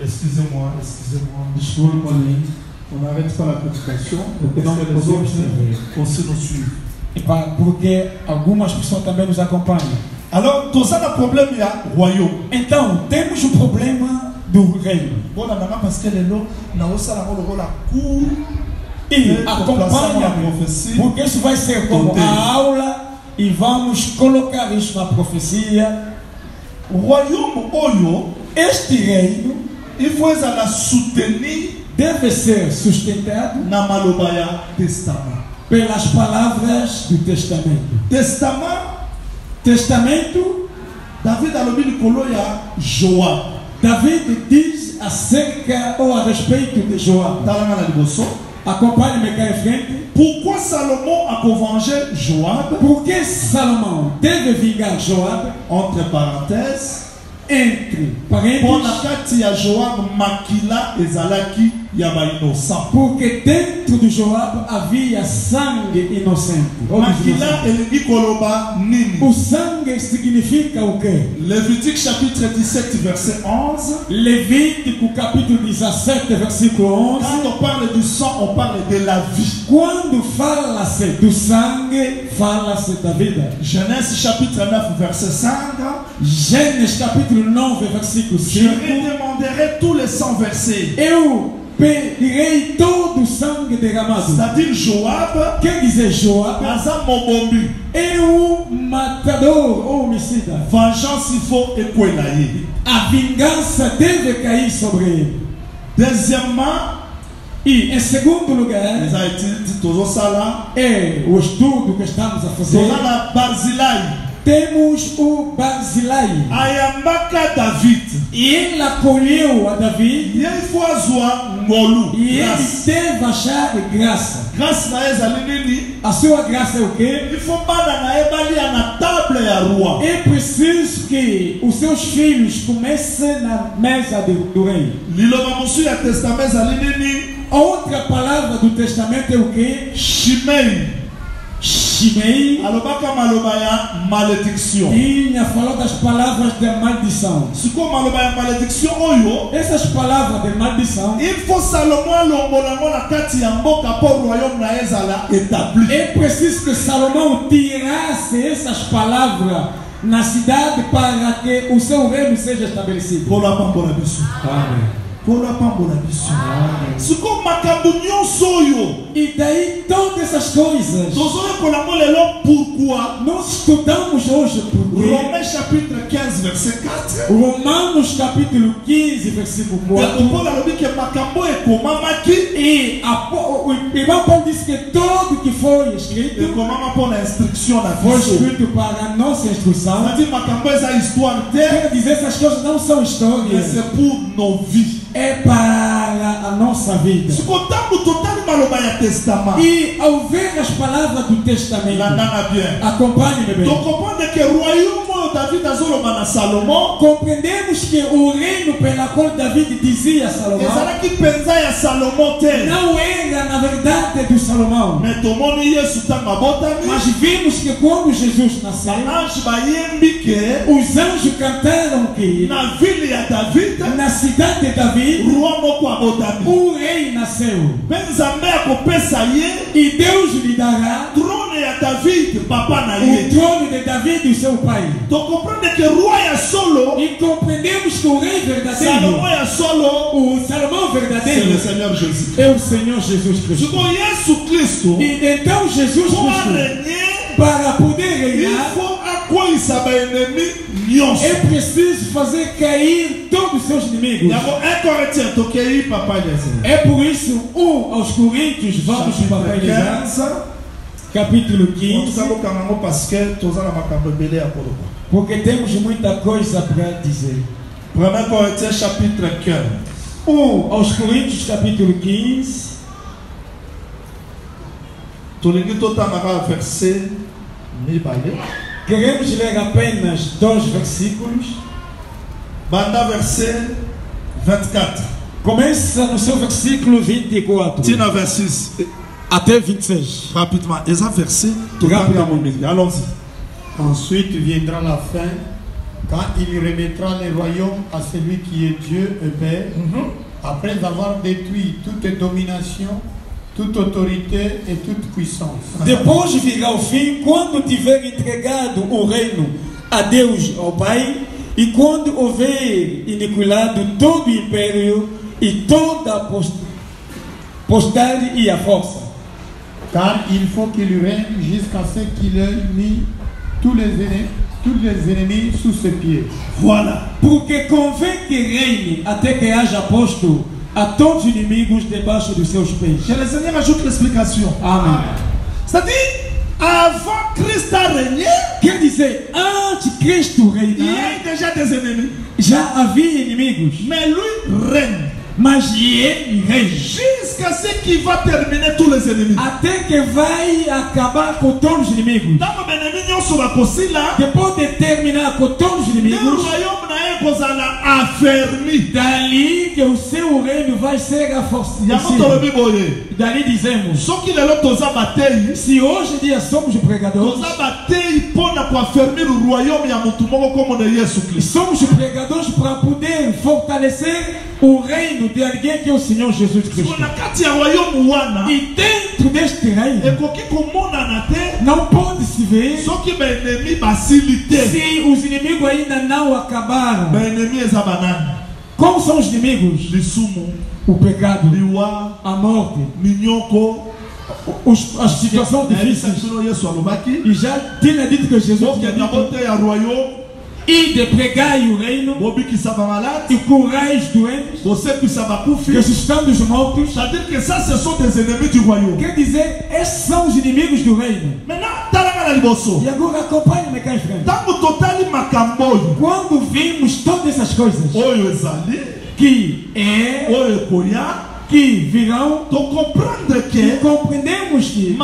Excusez-moi. On n'arrête pas la prédication. Donc les autres aussi nous suivent. Et pas pour que algumas pessoas também nos acompanhem. Alors, tout ça, le problème, il y a royaume. Então, temos o problema do reino. Bon, parce que les lots, nous avons la cour. E acompanha, porque isso vai ser como a aula e vamos colocar isso na profecia. O royaume Oyo, este reino, il faut la soutenir, deve ser sustentado na malobaya testament. Pelas palavras do testamento. Testamento. David a l'obéi koloya Joab. David diz acerca ou a respeito de Joab. Acompanhe-me cá em frente. Pourquoi Salomon a vengé Joab? Porque Salomão deve vingar Joab? Entre parenthèses. Entre parênteses. Bonakati ya Joab makila ezalaki ya ba innocent. Porque dentro de Joab havia sangue inocente. Makila elingi koloba nini? O sangue significa o quê? Lévitique chapitre 17 verset 11. Levítico capítulo 17 versículo 11. Quand on parle du sang, on parle de la vie. Quando fala-se do sangue, fala-se da vida. Genèse chapitre 9 verset 5. Gênesis capítulo 9 versículo 5. Je redemanderai tous les 100 versets. Eu pedirei todo o sangue derramado. C'est-à-dire Joab. Quer dizer Joab? Azamobombi. É o matador ou homicida. Vengeance il faut équelayer. A vingança deve cair sobre ele. Deuxièmement, e em segundo lugar, é o estudo que estamos a fazer. Temos o Barzilai. Ayambaka David. E ele acolheu a David. E ele foi a ngolu. E ele teve achar graça. Graça na exalinini. A sua graça é o quê? Il faut bana na ebalia na table ya roi. É preciso que os seus filhos comecem na mesa do rei. Liloba musu ya testamento exalinini. A outra palavra do testamento é o quê? Shimei. Shimei. Alobaka malobaya malédiction. Tinha falado das palavras de maldição. Se como malobaya malédiction oyo. Essas palavras de maldição. Il faut Salomon lombolango na kati ya mboka pour royaume na ezala établi. É preciso que Salomão tirasse essas palavras na cidade para que o seu reino seja estabelecido. Amém. E daí todas essas coisas nós estudamos hoje porque Romains chapitre 15 verset 4. Romanos capítulo 15 versículo 4. E Paulo diz que tudo que foi escrito foi escrito para a nossa instrução. Quer dizer, essas coisas não são histórias, c'est pour nos vies. É para a nossa vida. E ao ver as palavras do testamento, acompanhe-me bem. Compreendemos que o reino pela qual David dizia a Salomão não era na verdade do Salomão. Mas vimos que quando Jesus nasceu, os anjos cantaram que na cidade de Davi o rei nasceu. E Deus lhe dará o trono de David, o seu pai. E compreendemos que o rei verdadeiro, o Salomão verdadeiro, é o Senhor Jesus Cristo. E então Jesus Cristo, para poder reinar, é preciso fazer cair todos os seus inimigos. É por isso, aos Coríntios, vamos para capítulo 15. Porque temos muita coisa para dizer. 1 Coríntios chapitre 15. Aos Coríntios capítulo 15. Queremos ler apenas 2 versículos. Banda verset 24. Começa no seu versículo 24. Tina verset até 26. Rapidement. Eza verset. Allons-y. Ensuite viendra la fin Quand il remettra le royaume à celui qui est Dieu et Père, après avoir détruit toute domination, toute autorité et toute puissance. Depois virá o fim, quando tiver entregado o reino a Deus, ao Pai, e quando houver aniquilado todo o império e toda a postade e a força. Car il faut qu'il règne jusqu'à ce qu'il ait mis tous les ennemis sous ses pieds. Voilà. Porque convém que reine até que haja posto a todos os inimigos debaixo dos seus pés. Que le Seigneur ajoute l'explication. Amém. C'est-à-dire, avant Christ a régné, quer dizer, antes Cristo il y reinar, a déjà des ennemis. já havia inimigos. Mais lui règne. Mas ele reina. Jusqu'à ce qu'il va terminer tous les ennemis. Até que vai acabar com todos os inimigos. Depois de terminar com todos os inimigos, dali que o seu reino vai ser reforçado. Dali dizemos, se hoje em dia somos pregadores, somos pregadores para poder fortalecer o reino de alguém que é o Senhor Jesus Cristo. E dentro deste reino não pode se ver se os inimigos ainda não acabaram. Como são os inimigos? O pecado, a morte, as situações difíceis. E já tinha dito que Jesus tinha dito e de pregar o reino, e curar os doentes, ressuscitando os mortos. C'est-à-dire que ça, ce sont des ennemis du royaume. Quer dizer, esses são os inimigos do reino. E agora acompanhe-me cá em frente. Quando vimos todas essas coisas que virão, compreendemos que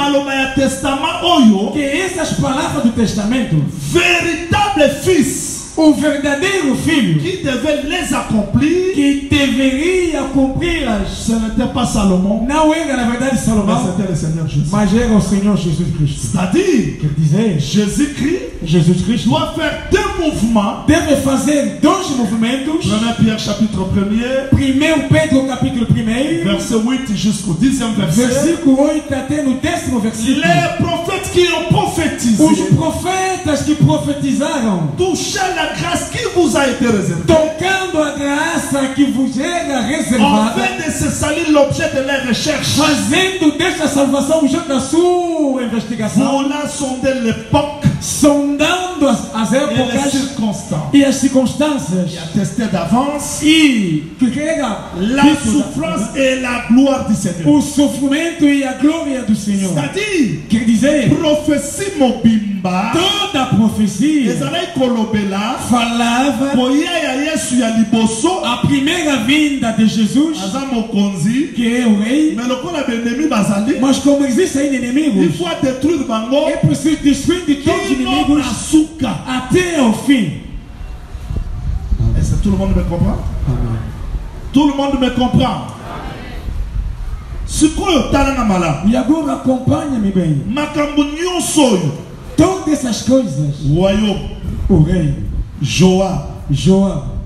essas palavras do testamento, véritable fils, o verdadeiro filho, qui devait les accomplir, que deveria cumpri-las, ce n'était pas Salomon, não era na verdade Salomão, c'était le Seigneur Jésus. mas era o Senhor Jesus Cristo. C'est-à-dire, Quer dizer, Jesus Cristo doit faire deux mouvements. Deve fazer dois movimentos. 1 Pierre chapitre 1er, 1 Pedro capítulo 1, verset 8 jusqu'au 10e verset. Versículo 8 até no 10º versículo. Les prophètes qui ont prophétisé, os profetas que profetizaram, touchaient la grâce qui vous a été réservée, tocando a graça que vos era reservada, afin de se salir l'objet de leur recherche, fazendo desta salvação objeto da sua investigação. Voilà sonder l'époque, sondando as épocas e as circunstâncias, et attester d'avance e que era la souffrance et la gloire du Seigneur. O sofrimento e a glória do Senhor. C'est-à-dire, quer dizer, prophétie mobimba, toda a profecia falava a primeira vinda de Jesus, que é o rei. Mas como existem ainda inimigos, é preciso destruir de todos os inimigos até o fim. Est-ce que tout le monde me comprend? Tout le monde me comprend. E agora acompanha-me bem. Todas essas coisas, o rei, Joá,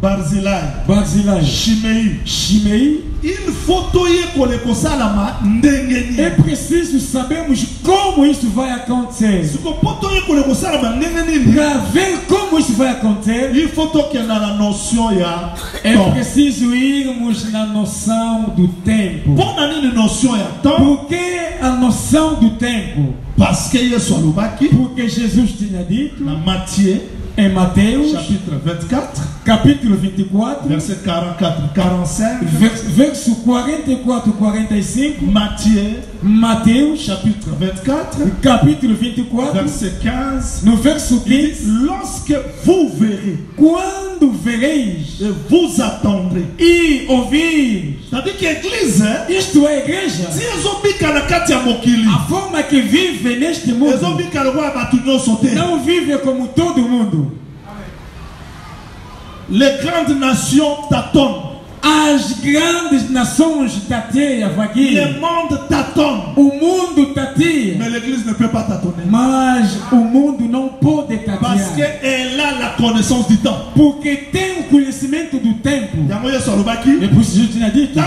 Barzilai, Shimei, é preciso sabermos como isso vai acontecer. Para ver como isso vai acontecer, é preciso irmos na noção do tempo. Por que a noção do tempo? Porque Jesus tinha dito em Mateus capítulo 24, verset 44, 45, verso 44, 45, Mateus chapitre 24, capítulo 24, verset 15, no verso 15, lorsque vous verrez, quando vereis, et vous attendrez, e ouvir, c'est-à-dire que l'église, isto é a igreja, a forma que vive neste mundo, não vive como todo mundo. Les grandes nations t'attendent. As grandes nações tateiam, vagueiam. Le monde tâtonne. O mundo tateia. Mais l'église ne peut pas tâtonner. Mas o mundo não pode tatear. Parce qu'elle a la connaissance du temps. Porque tem o conhecimento do tempo. E por isso Jesus tinha dito: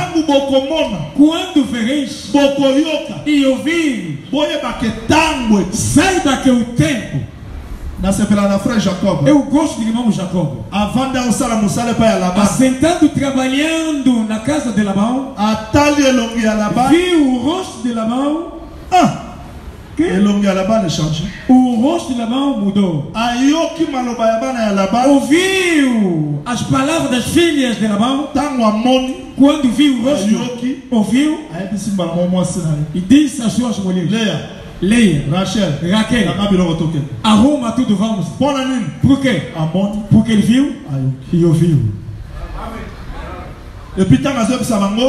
quando vereis e ouvir, saiba que o tempo. Eu gosto de irmão Jacob. Assentado trabalhando na casa de Labão, viu o rosto de Labão. O rosto de Labão mudou. Ouviu as palavras das filhas de Labão. Quando viu o rosto, ouviu e disse às suas mulheres: Leia, Raquel, arruma tudo, vamos. Por quê? Porque ele viu e ouviu.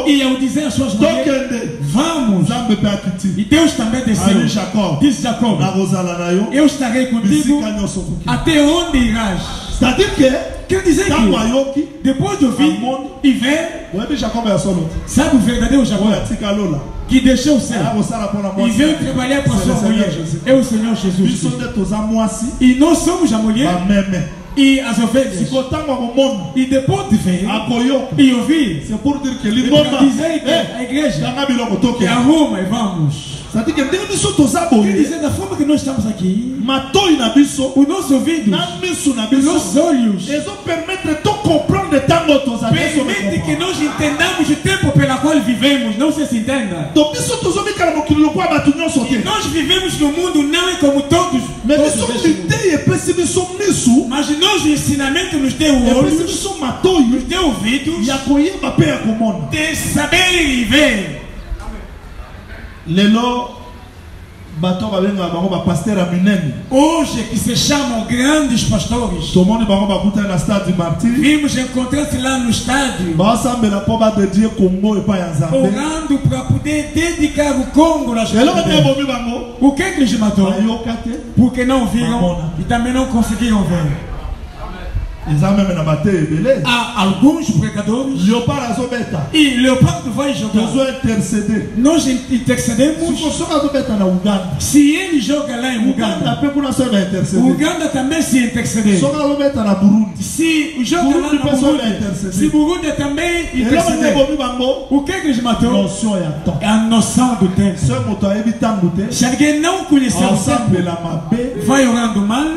E eu dizer às suas mulheres: vamos. E Deus também desceu. Disse Jacob: eu estarei contigo até onde irás. C'est-à-dire que quer dizer que depois de ouvir e ver, sabe o verdadeiro Jacob que deixou o céu e veio trabalhar para a sua mulher, é o Senhor Jesus Cristo. E nós somos a mulher e as ovelhas. E depois de ver e ouvir, c'est pour dire que dizer que a igreja arruma e vamos. Quer dizer, da forma que nós estamos aqui, os nossos ouvidos, os nossos olhos, permite que nós entendamos o tempo pelo qual vivemos. Não se entenda. E nós vivemos no mundo não é como todos. Mas nós o ensinamento nos deu olhos, nos deu ouvidos, de saber e ver. Hoje que se chamam grandes pastores, vimos encontrar-se lá no estádio, orando para poder dedicar o Congo às coisas. O que eles matou? Porque não viram e também não conseguiram ver. Há alguns pregadores e Leopardo vai jogar. Nós intercedemos. Se ele joga lá em Uganda, Uganda também se interceder. Se joga lá na Burundi, se Burundi também interceder. O que eles matou? É a noção do tempo. Se alguém não conhecer o tempo, vai orando mal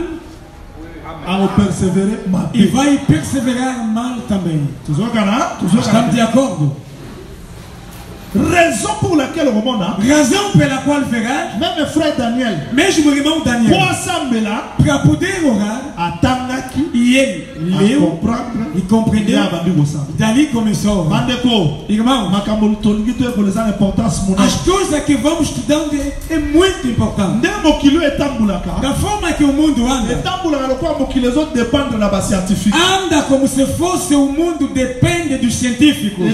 e vai perseverar mal também. Estamos de acordo? Raison pour laquelle razão pela qual verás, même frère Daniel, mesmo irmão Daniel, para poder orar, e ele leu e compreendeu, e dali começou. Irmão, as coisas que vamos estudando é muito importante. Da forma que o mundo anda, anda como se fosse o mundo depende dos científicos.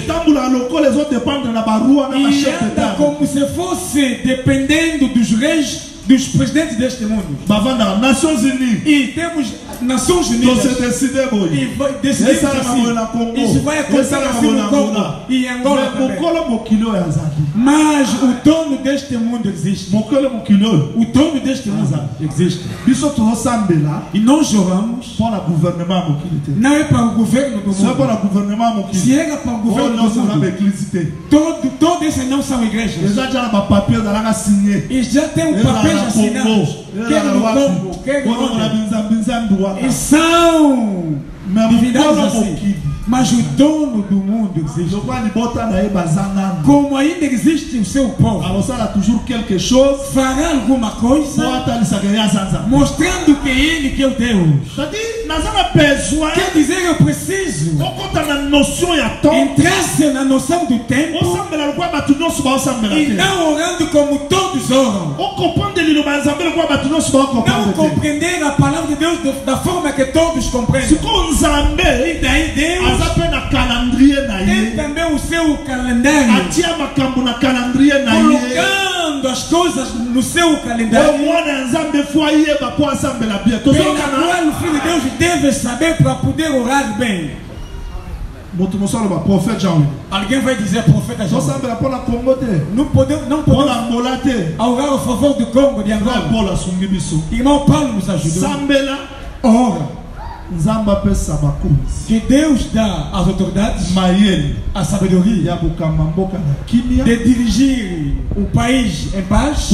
E anda como se fosse dependendo dos reis, dos presidentes deste mundo. Nações Unidas. E temos Nações Unidas. E vai decidir assim. Isso vai acontecer assim no Congo e em Angola também. Mas o dono deste mundo existe. O dono deste mundo existe. E nós oramos. Não é para o governo do mundo. Se era para o governo do mundo, todos esses não são igrejas. E já tem um papel assinados. Quer no Congo, quer no Congo. E são divindades assim. Mas o dono do mundo existe. Como ainda existe o seu povo, fará alguma coisa mostrando que ele que é o Deus. Quer dizer, eu preciso entrar-se na noção do tempo e não orando como todos oram. Não compreender a palavra de Deus da forma que todos compreendem. E daí Deus tem também o seu calendário, colocando as coisas no seu calendário, pela qual o Filho de Deus deve saber para poder orar bem. prophète Jean. Alguém vai dizer prophète Jean. Nous podons avoir au faveur du Congo de Angola. Irmão Paulo nous ajude. Ora. Que Deus dá às autoridades a sabedoria de dirigir o país em paz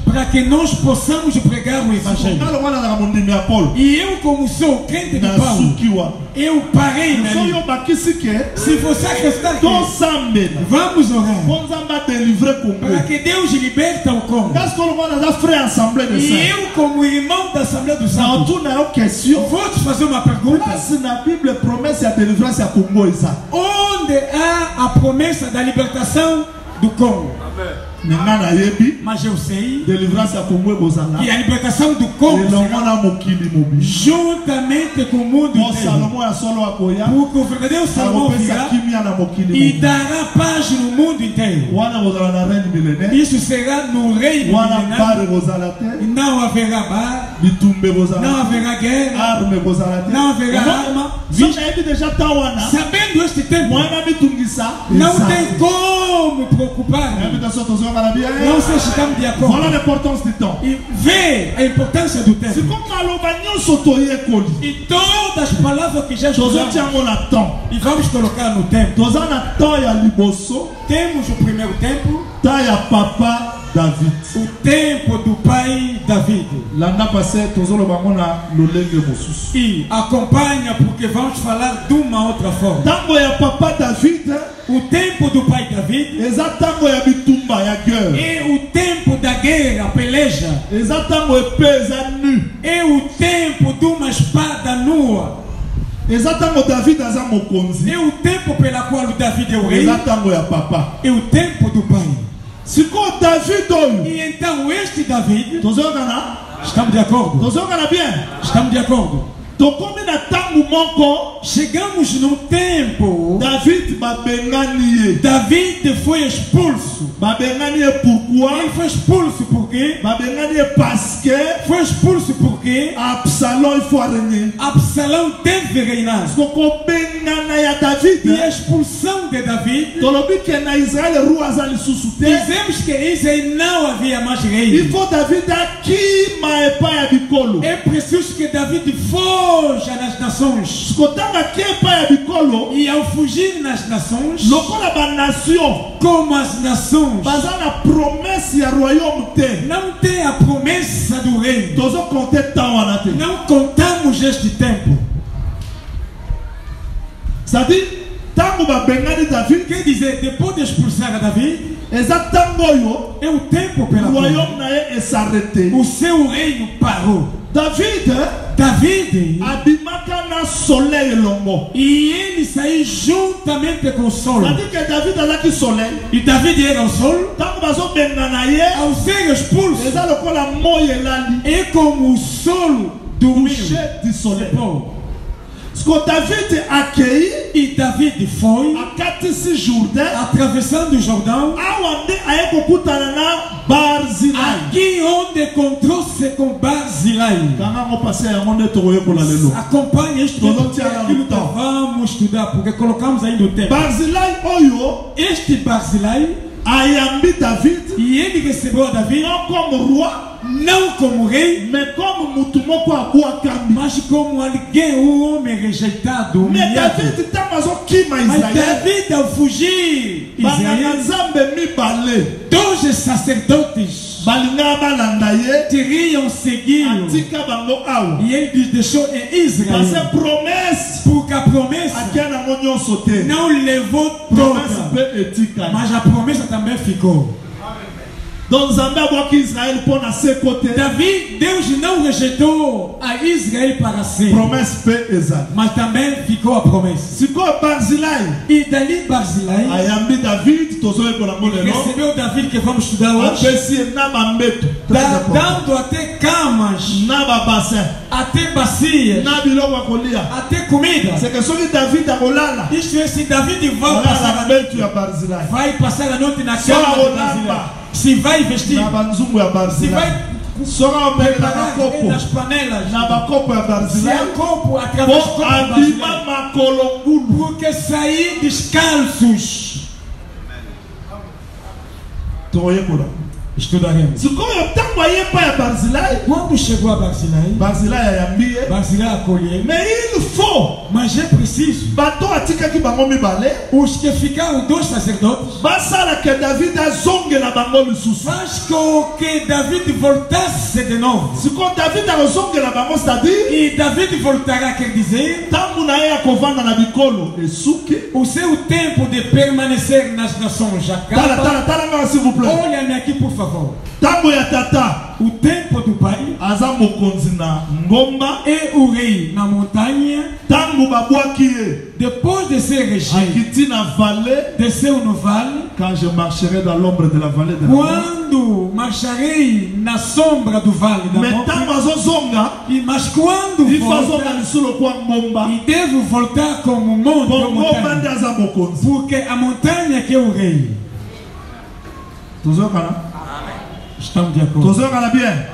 para que nós possamos pregar o evangelho. E eu, como sou crente de Paulo, eu parei na linha. Se você acreditar que vamos orar para que Deus liberte o Congo. E eu, como irmão da Assembleia dos Santos, vou te fazer uma pergunta. Onde há a promessa da libertação do Congo? Mas eu sei que a libertação do Congo juntamente com o mundo inteiro, porque o verdadeiro Salomão virá e dará paz no mundo inteiro. Isso será no reino milenário. Não haverá bar, não haverá guerra, não haverá arma. Sabendo este tempo, não tem como preocupar. Não sei se estamos de acordo. Voilà l'importance du temps. E vê a importância do tempo. E todas as palavras que já estudamos, e vamos colocar no tempo. Temos o primeiro tempo, papa David. O tempo do pai David. E acompanha porque vamos falar de uma outra forma. Papa David. O tempo do pai David. E o tempo da guerra, a peleja. E o tempo de uma espada nua. E o tempo pela qual David é o rei. E o tempo do pai. E então este David, estamos de acordo? Estamos de acordo? Chegamos num tempo, David foi expulso. Ele foi expulso porque foi expulso porque Absalão teve reinar. E a expulsão de David, dizemos que Israel não havia mais rei. É preciso que David foge nas nações. E ao fugir nas nações, como as nações não tem a promessa do reino, não contamos este tempo. Quer dizer, depois de expulsar a David, é o tempo pela qual o seu reino parou. David e ele saiu juntamente com o sol. E David era o sol. Ao ser expulso, é como o sol do sol. David e David foi atravessando o Jordão, aqui onde encontrou-se com Barzilai. Acompanhe este aquilo que vamos estudar, porque colocamos aí no tempo. Este Barzilai, David, e ele recebeu a David não como rei, mas como alguém, um homem rejeitado. Mas David, ao fugir, dois sacerdotes teriam seguido, e ele deixou em Israel, porque a promessa não levou toda, mas a promessa também ficou. David, Deus não rejeitou a Israel para sempre, mas também ficou a promessa. E dali Barzilai recebeu David, que vamos estudar hoje, dando até camas, até bacias, até comida. Isto é, se David vai passar a noite na cama de Barzilai, se vai vestir, se vai sera préparé nas panelas. na bakopo ya Barzilai Se copo através pour andima makolongulu porque sair descalços. toyekola Estudaremos. sikoyo ntango ayepa ya Barzilai Quando chegou a Barzilai, Barzilai ayambi ye Barzilai acolheu. mais il faut Mas é preciso bato atikaki bango mibale os que ficaram 2 sacerdotes basala ke David azongela bango lisusu faz com que David voltasse de novo. sikoyo David akozongela bango c'est-à-dire E David voltará, quer dizer, ntango na ye ya kovanda na bikolo esuki o seu tempo de permanecer nas nações já tala acaba. tala tala nga s'il vous plaît Olha-me aqui, por favor. ntango ya tata O tempo do pai aza mokonzi na ngomba é o rei na montanha. ntango babwaki ye Depois de ser régé, akiti na vallée desceu no vale. quand je marcherai dans l'ombre de la vallée de la mort Quando marcharei na sombra do vale da mais morte. ntango azozonga Mas quando ifo azonga volta, lisusu lokwa ngomba e devo voltar como monte po ou ngomba nde montanha. aza mokonzi Porque a montanha que é o rei. tozokana Estamos de acordo. tozokana bien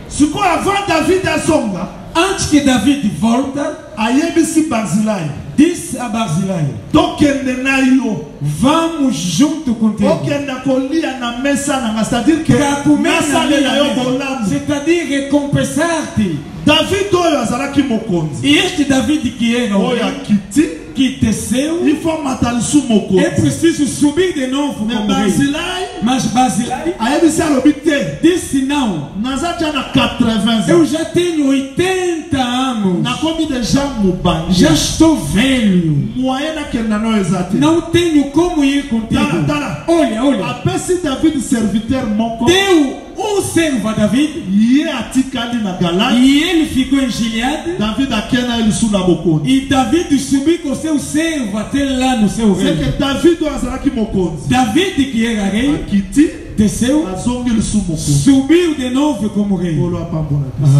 sikoyo avant David azonga Antes que David volta, ayebisi Barzilai disse a Barzilai: tokende na yo vamos junto contigo. okenda kolia na mesa nanga c'est-à-dire que Para comer na nasalela yo minha mesa. bolamu C'est-à-dire recompensar-te. David oyo azalaki mokonzi E este David que era o oyo rei, akiti que desceu, il faut mata lisu é mokonzi preciso subir de novo mais como rei. Barzilai Mas Barzilai ayebisi alobi te disse: não, naza tia na 80 eu ans já tenho 80 anos. nakomi deja mobangi Já estou velho. moyen nakenda no eza te Não tenho como ir contigo. Tala, tala. Olha, olha. apesi David serviteur moko Deu servo a David. ye atikali na Galade E ele ficou em Gileade. David akenda ye lisu na bokonzi E David subiu com seu servo até lá no seu c'est reino. que David oyo azalaki mokonzi David, que era rei, akiti desceu, azongi lisu mokonzi subiu de novo como rei. olo apambola biso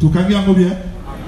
tokangi yango bien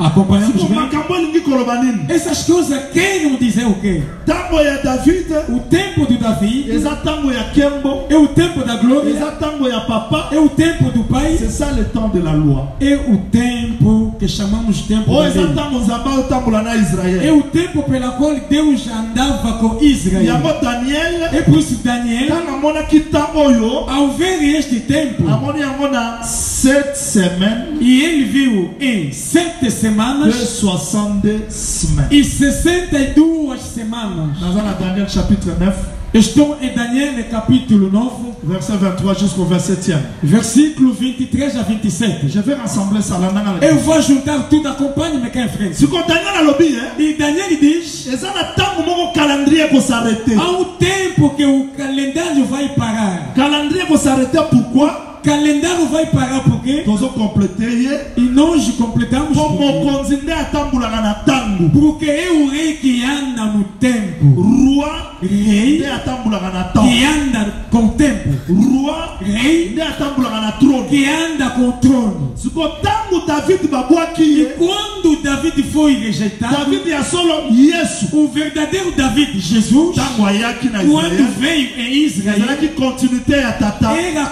Acompanhamos siko bem. makambo elingi koloba nini Essas coisas querem dizer o quê? ntango ya David O tempo de David eza ntango ya nkembo é o tempo da glória, eza ntango ya papa é o tempo do Pai, c'est ça le temps de la loi é o tempo que chamamos de tempo oyo da eza lei. ntango nzambe aotambola na É Israel o tempo pela qual Deus andava com Israel. yango Daniel É por isso Daniel, ntango amonaki ntango oyo ao ver este tempo, amoni yango na 7 semaines e ele viu em 7 de semanas 62 semaines e 62 semanas. naza na Daniel chapitre 9 Estou em Daniel capítulo 9, verset 23 jusqu'au 27e versículo 23 a 27. je vais rassembler ça là nanga Eu vou juntar tudo, acompanhe-me cá em frente. siko Daniel alobi E Daniel diz: eza na ntango moko calendrier ekosarete há um tempo que o calendário vai parar. calendrier ekosarete pourquoi Calendário vai parar porque tozokomplete ye e nós completamos po porque mokonzi nde atambolaka na ntango porque é o rei que anda no tempo. roi Rei nde atambolaka na temps que anda com o tempo. roi Rei nde atambolaka na trône que anda com o trono. siko ntango David babwaki E ye quando David foi rejeitado, David ya solo yesu o verdadeiro David, Jesus, ntango ayaki na quando Israel veio em Israel, ezalaki continuité ya tata era a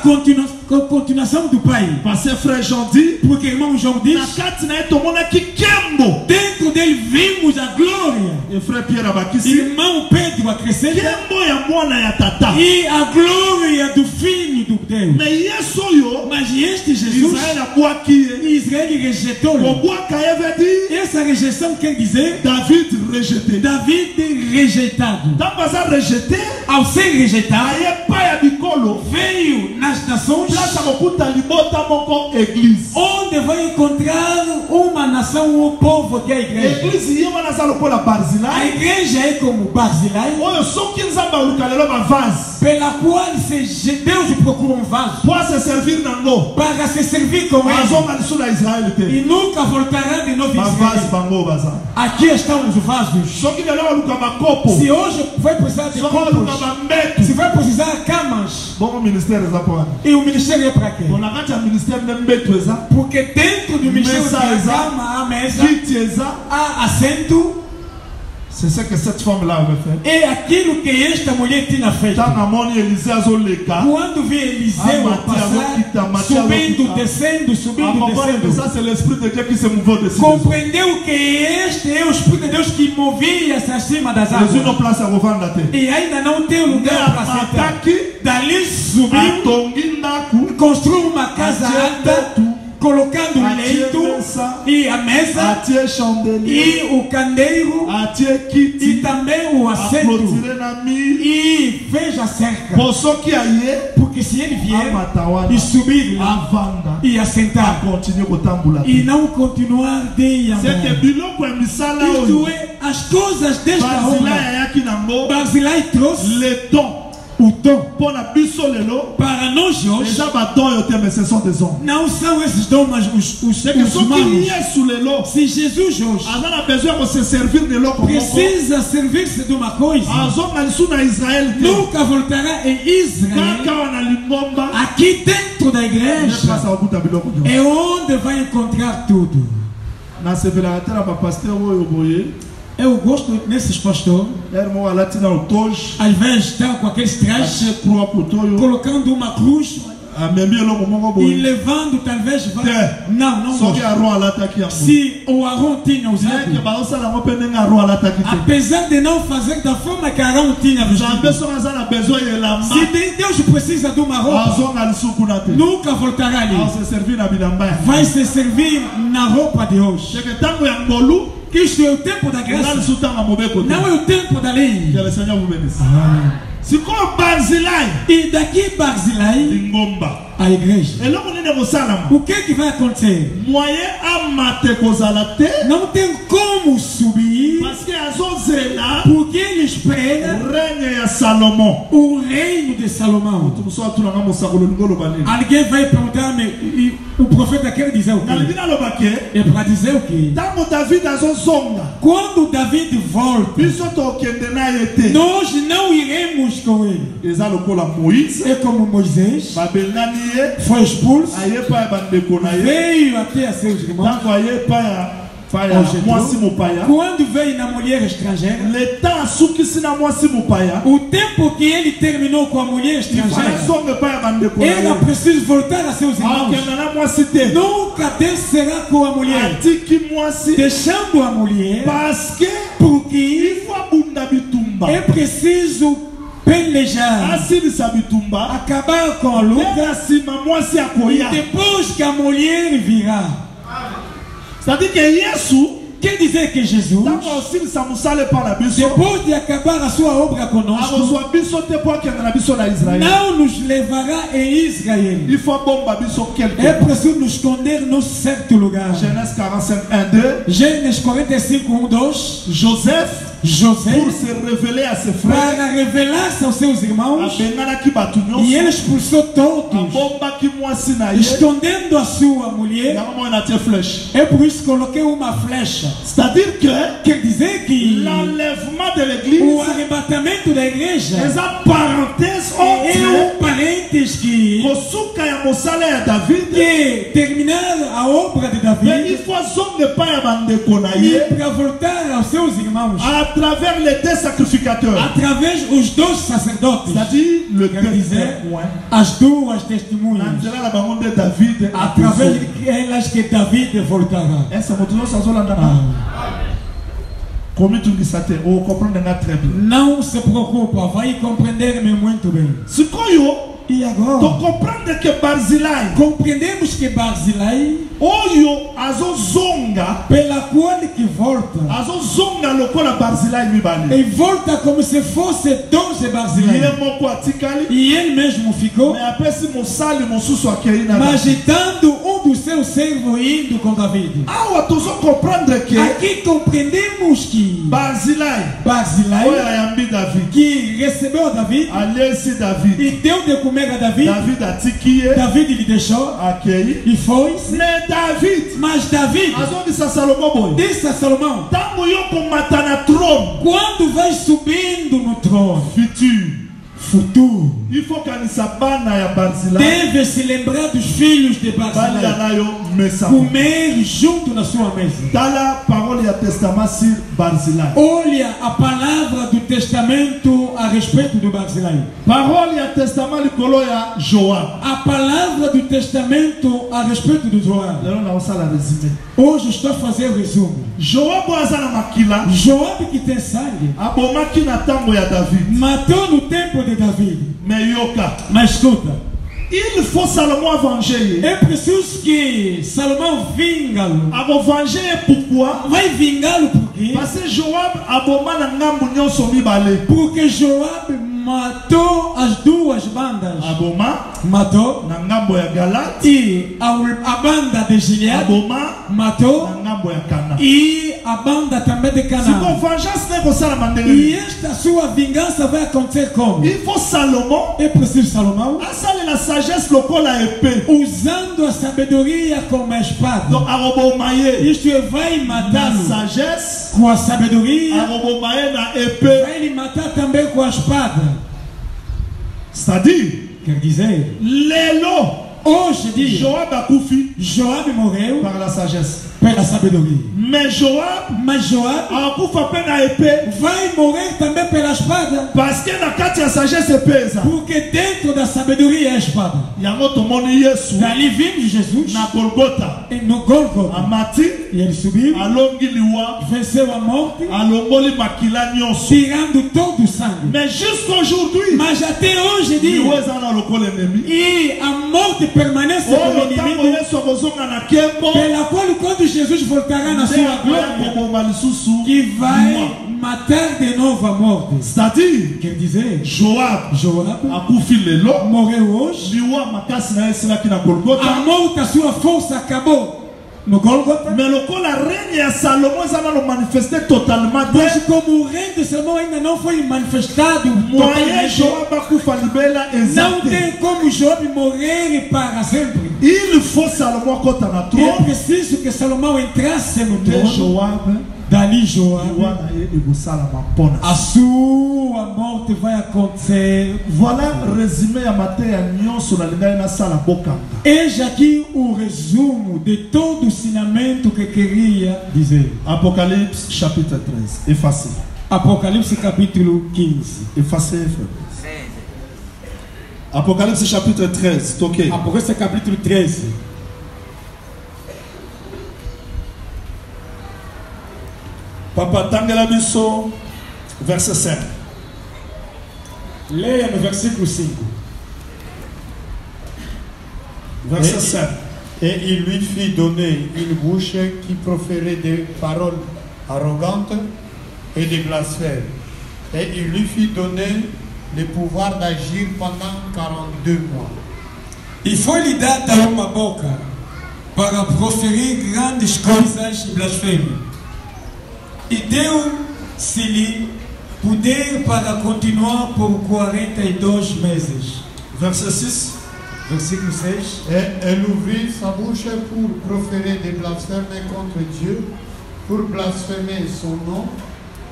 continuação do pai. parce que frère Jean dit Porque irmão João na diz: kati na ye tomonaki nkembo dentro dele vimos a glória. e frère Pierre abakisi Irmão Pedro acrescenta: nkembo ya mwana ya tata e a glória do filho do Deus. me yesu oyo Mas este Jesus, Israel abwaki ye Israel rejeitou. kobwaka ye veut dire Essa rejeição quer dizer David rejeté David rejeitado. ntango aza rejeté Ao ser rejeitado, aye epai ya bikolo veio nas nações place akokuta libota moko église onde vai encontrar uma nação, um povo que é a igreja. église ye wana aza lokola A Barzilai igreja é como Barzilai, oyo soki nzambe aluka lelo bavase pela qual Deus procura um vaso po ase servir nango para se servir com ele azonga lisu na Israel te e nunca voltará de novo em bavase Israel. bango baza Aqui estão os vasos. soki lelo aluka bakopo Se hoje vai precisar de soki aluka copos, bambeto se vai precisar camas, bongo ministère eza po wana e o ministério é para quê? po na kati ya ministère nde mbeto eza Porque dentro do ministério Mesa tem a eza. cama, a mesa, kiti eza há assento. C'est ce que cette femme-là avait fait. E aquilo que esta mulher tinha feito. Quando vê Eliseu passar, subindo, descendo, subindo, descendo. Ça c'est l'esprit de Dieu qui se mouvait dessus. Compreendeu que este é o Espírito de Deus que movia-se acima das águas. E ainda não tem lugar para sentar. Dali subiu, construiu uma casa alta, colocando o leito e a mesa e o candeeiro e também o assento e fez a cerca, porque se ele vier e subir lá e assentar e não continuar de amor, isto é, as coisas desta obra Barzilai trouxe o dom para nós hoje. Não são esses dons, mas os maus. Se Jesus hoje precisa servir-se de uma coisa, nunca voltará em Israel. Aqui dentro da igreja é onde vai encontrar tudo. Eu gosto desses pastores. Ao invés de estar com aqueles trajes, colocando uma cruz e levando, talvez não gosto. Se o Arão tinha usado, apesar de não fazer da forma que Arão tinha vestido, se Deus precisa de uma roupa, nunca voltará ali. Vai se servir na roupa de hoje. Que isto é o tempo da graça, não é o tempo da lei. Que o Senhor vous bénisse. Se como Barzilai e daqui Barzilai a igreja, o que vai acontecer? Não tem como subir, porque ele espera o reino de Salomão. Alguém vai perguntar-me, o profeta quer dizer o quê? É para dizer o quê? Quando David volta, nós não iremos com ele. É como Moisés foi expulso, veio até a seus irmãos. Quando veio na mulher estrangeira, o tempo que ele terminou com a mulher estrangeira, era preciso voltar a seus irmãos. Nunca descerá com a mulher, deixando a mulher, porque é preciso pelejar, acabar com a luta, e depois que a mulher virá. C'est-à-dire que Jesus, quer dizer que Jesus, depois de acabar a sua obra conosco, não nos levará em Israel. É preciso nos esconder num certo lugar. Genèse 45, 1, 2. Gênesis 45, 1, 2. Joseph, pour se révéler à ses frères, para revelar-se aos seus irmãos, e ele expulsou todos, escondendo a sua mulher. É por isso que coloquei uma flecha. C'est-à-dire que, quer dizer que l'enlèvement de l'église, o arrebatamento da igreja, é um parênteses que terminar a obra de David, e para voltar aos seus irmãos, à travers les deux sacrificateurs, através os dois sacerdotes, c'est-à-dire le dizer, as duas testemunhas, através delas que David voltará. Não se preocupa, vai compreender-me muito bem. E agora, compreendemos que Barzilai, pela qual que volta, e volta como se fosse dois de Barzilai, e ele mesmo ficou, mas dando um dos seus servos indo com David. Aqui compreendemos que Barzilai, que recebeu David e deu de comer a David, David lhe deixou e foi. Mas David disse a Salomão, quando vai subindo no trono, futuro. Il faut que Sabana ya Barzilai deve se lembrar dos filhos de Barzilai, comer junto na sua mesa. Dala parole ya testament sur Barzilai. Olha a palavra do testamento a respeito do Barzilai. Parole ya testament likolo ya Joab. A palavra do testamento a respeito do Joab. Hoje estou a fazer o resumo. Joab azana makila. Joab que tem sangue. Abomaki na tango ya David. Matou no tempo de David. Mas escuta, il faut Salomon venger. É preciso que Salomão vinga-lo. Venger pourquoi? Vai vingá-lo por quê? Parce que Joab aboma na ngambo nyonso mibale. Porque Joab matou as duas bandas. Aboma matou na ngambo ya Galat. E a banda de Gilead aboma matou na ngambo ya Cana. E a banda também de Canaã. E esta sua vingança vai acontecer como? Il faut Salomon. É preciso Salomão. La sagesse lokola épée. Usando a sabedoria como a espada. Donc arobomaye. Isto é, vai matar na sagesse com a sabedoria. Arobomaye na épée. Vai lhe matar também com a espada. C'est-à-dire, quer dizer, lelo. Hoje diz Joab morreu par la sagesse, pela sabedoria. Mas Joab vai morrer também pela espada. Parce que na kati ya sagesse pesa. Porque dentro da sabedoria é a espada. Dali vimos Jesus na Golgota. No Golgota. Amati. E ele subiu. Alongi liwa. Venceu a morte. Alongoli makila nyonso. Tirando todo o sangue. Mais jusqu'aujourd'hui. Mas até hoje diz. E a morte permanece como inimigo. Pela qual quando Jesus voltará na sua glória, que vai matar de novo a morte. C'est-à-dire, quer dizer, Joab morreu hoje. A morte, a sua força acabou no Golgota. Mais le règne à Salomon s'est manifesté totalement. Mas como o reino de Salomão ainda não foi manifestado totalmente, não tem como Joab morrer para sempre. Il faut Salomon conta na trône. É preciso que Salomão entrasse no trono. Dali Joab, a sua morte vai acontecer. Voilà résumé a matéria nyonso na lingai na sala boca. Eis aqui o resumo de todo o ensinamento que queria dizer. Apocalipse chapitre 13. Effacé. Apocalipse capítulo 15. Effacé. Apocalipse chapitre 13. Toqué. Apocalipse capítulo 13. Papa Tangela Bisso, verset 5. Leia no versículo 5. Verset 5. Et il lui fit donner une bouche qui proférait des paroles arrogantes et des blasphèmes. Et il lui fit donner le pouvoir d'agir pendant 42 mois. E foi-lhe dada uma boca para proferir grandes coisas e blasfêmias. E deu-se-lhe poder para continuar por 42 meses. Verset 6. Versículo 6. Et elle ouvrit sa bouche pour proférer des blasphèmes contre Dieu, pour blasphémer son nom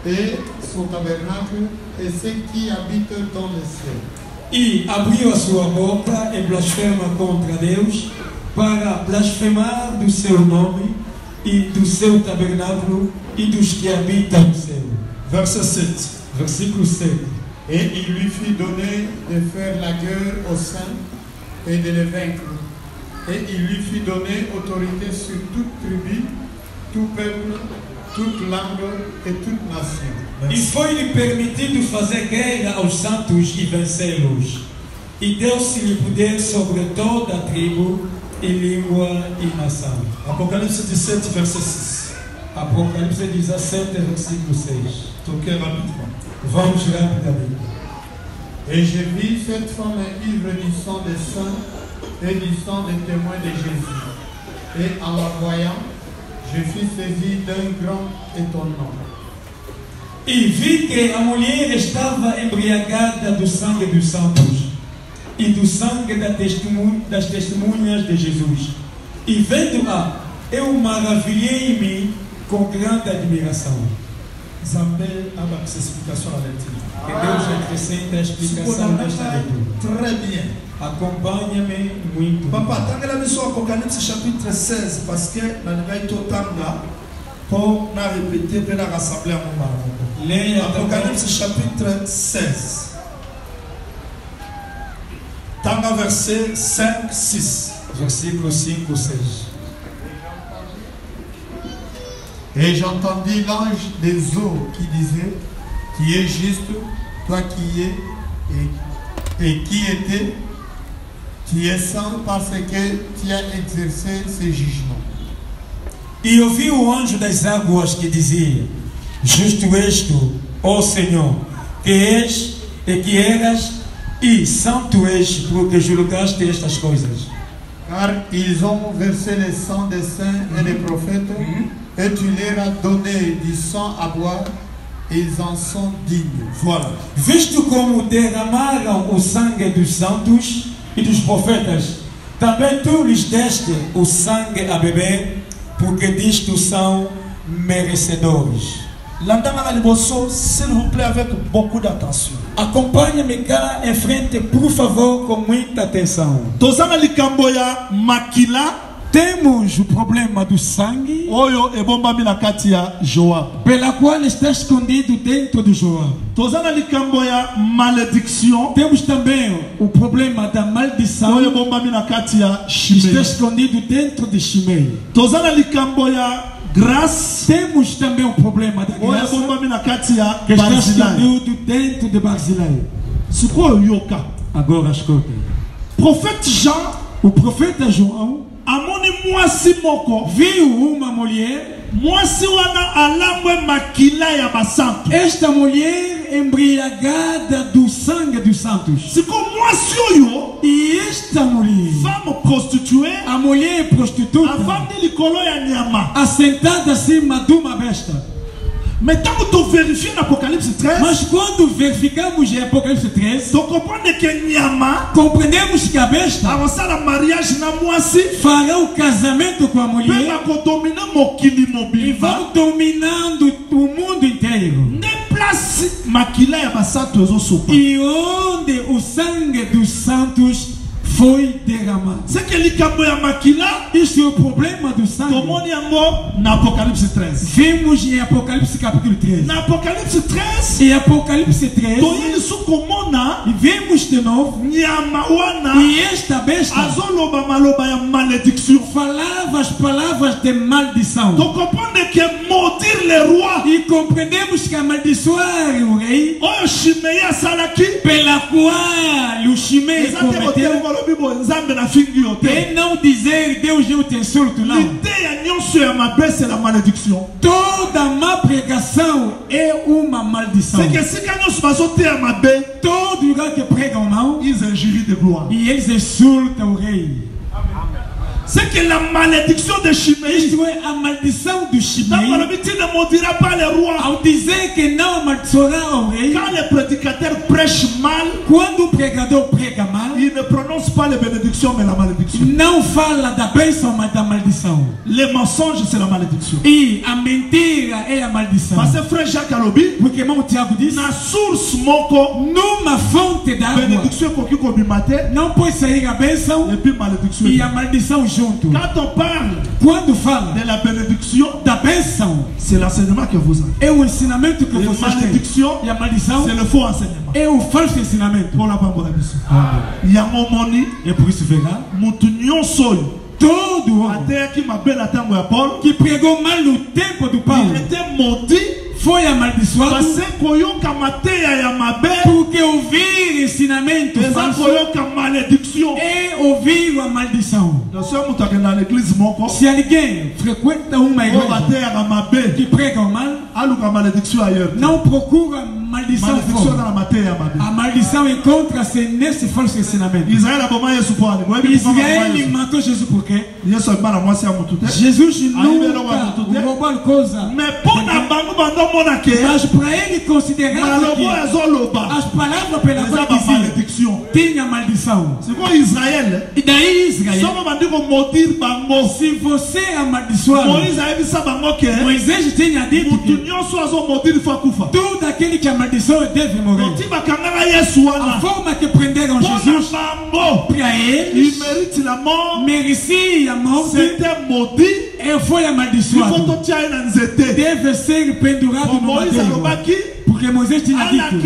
et son tabernacle et ceux qui habitent dans le ciel. E abriu a sua boca e blasfema contra Deus, para blasfemar do seu nome e do seu tabernáculo e dos que habitam no céu. Verset 7. Versículo 7. Et il lui fit donner de faire la guerre aux saints et de les vaincre. Et il lui fit donner autorité sur toute tribu, tout peuple, toute langue et toute nation. E foi-lhe permitido fazer guerra aos santos e vencê-los. E deu-se-lhe poder sobre toda a tribo e língua e nação. Apocalipse 17, verset 6. Apocalipse 17, versículo 6. Toquez rapidement. Vamos rapidamente. Et je vis cette femme ivre du sang des saints et du sang des témoins de Jésus. Et en la voyant, je fus saisi d'un grand étonnement. E vi que a mulher estava embriagada do sangue dos santos e do sangue das testemunhas de Jesus. E vendo-a, eu maravilhei-me com grande admiração. Zambé a une explication à la lecture. Que Deus acrescente a explicação desta leitura. Très bien. Acompanha-me muito. Papa, tant la mission Apocalypse chapitre 16, parce que dans le gars pour répéter, pour la rassembler à mon mari. Apocalypse chapitre 16. Tanga verset 5, 6. Versículo 5 ou 6. Et j'entendis l'ange des eaux qui disait, qui est juste, toi qui es et qui était, tu es saint parce que tu as exercé ces jugements. E ouvi o anjo das águas que dizia: Justo és tu, ó Senhor, que és e que eras, e santo és, porque julgaste estas coisas. Car ils ont versé le sang des saints et des prophètes, et tu leur as donné du sang à boire, et ils en sont dignes. Voilà. Visto como derramaram o sangue dos santos e dos profetas, também tu lhes deste o sangue a beber, porque disto são merecedores. S'il vous plaît, avec beaucoup d'attention. Acompanhe-me cá em frente, por favor, com muita atenção. Temos o problema do sangue, pela qual está escondido dentro do Joab. Temos também o problema da maldição, que está escondido dentro de Shimei. Grâce. Temos também o problema da graça, que está escondido dentro de Barzilai. Agora escuta. Prophète Jean, o profeta João, amoni mwasi moko, viu uma mulher. Mwasi wana alamwe makila ya basantu. Esta mulher embriagada do sangue dos santos. Siko mwasi oyo, e esta mulher, femme prostituée, a mulher prostituta, a femme de likolo ya nyama, assentada acima de uma besta. Mais quand tu vérifies l'Apocalypse 13, mas quando verificamos em Apocalipse 13, tu comprends que nyama, compreendemos que a besta a mariage na mwasi, fará o casamento com a mulher, e vão dominando o mundo inteiro. E onde o sangue dos santos foi derramado. Isso é o problema do sangue. Vimos em Apocalipse capítulo 13. Em Apocalipse 13, vimos de novo, e esta besta falava as palavras de maldição. E compreendemos que amaldiçoar o rei, pela qual o Shimei cometeu, e não dizer Deus não te insulto, não. Toda má pregação é uma maldição. Todo lugar que pregam mal, e eles insultam o rei. C'est que la malédiction de Shimei, isto é a maldição do Shimei, ne maudira pas les rois. Ao dizer que não amaldiçoará o rei, quand les prédicateurs prêchent mal, quando o pregador prega mal, il ne prononce pas les bénédictions mais la malédiction. Não fala da bênção, mas da maldição. Les mensonges c'est la malédiction. E a mentira é a maldição. Parce que frère Jacques Alobi, porque irmão Tiago diz, na source moko, numa fonte d'água, bénédiction koki ko bimate, não pode sair a bênção et puis malédiction. E a maldição junto. Quand on parle quando fala de la bénédiction, da bênção, c'est l'enseignement que vous avez. É o ensinamento que vocês têm. Malédiction, e a maldição, c'est le faux enseignement. É o falso ensinamento. Pour la pamola biso. Il y a mon moni, e por isso verá, mutu nyonso todo homem até que ma bela tango ya Paulo, que pregou mal no tempo do Paulo, il était maudit, foi amaldiçoado, porque ouvir ensinamento falso é ouvir a maldição. Se alguém frequenta uma igreja que prega mal, não procura maldição fora. A maldição encontra-se nesse falso ensinamento. Israel matou Jesus por quê? Jesus nunca coisa. Mas para ele considerar que as palavras pela qual dizia tinha maldição. E daí Israel, se você amaldiçoar, Moisés tinha dito que todo aquele que amaldiçoa deve morrer. A forma que prenderam Jesus, para eles, merecia a morte. C'était maudit. E foi amaldiçoado. Deve ser pendurado no madeiro. Porque Moisés tinha dito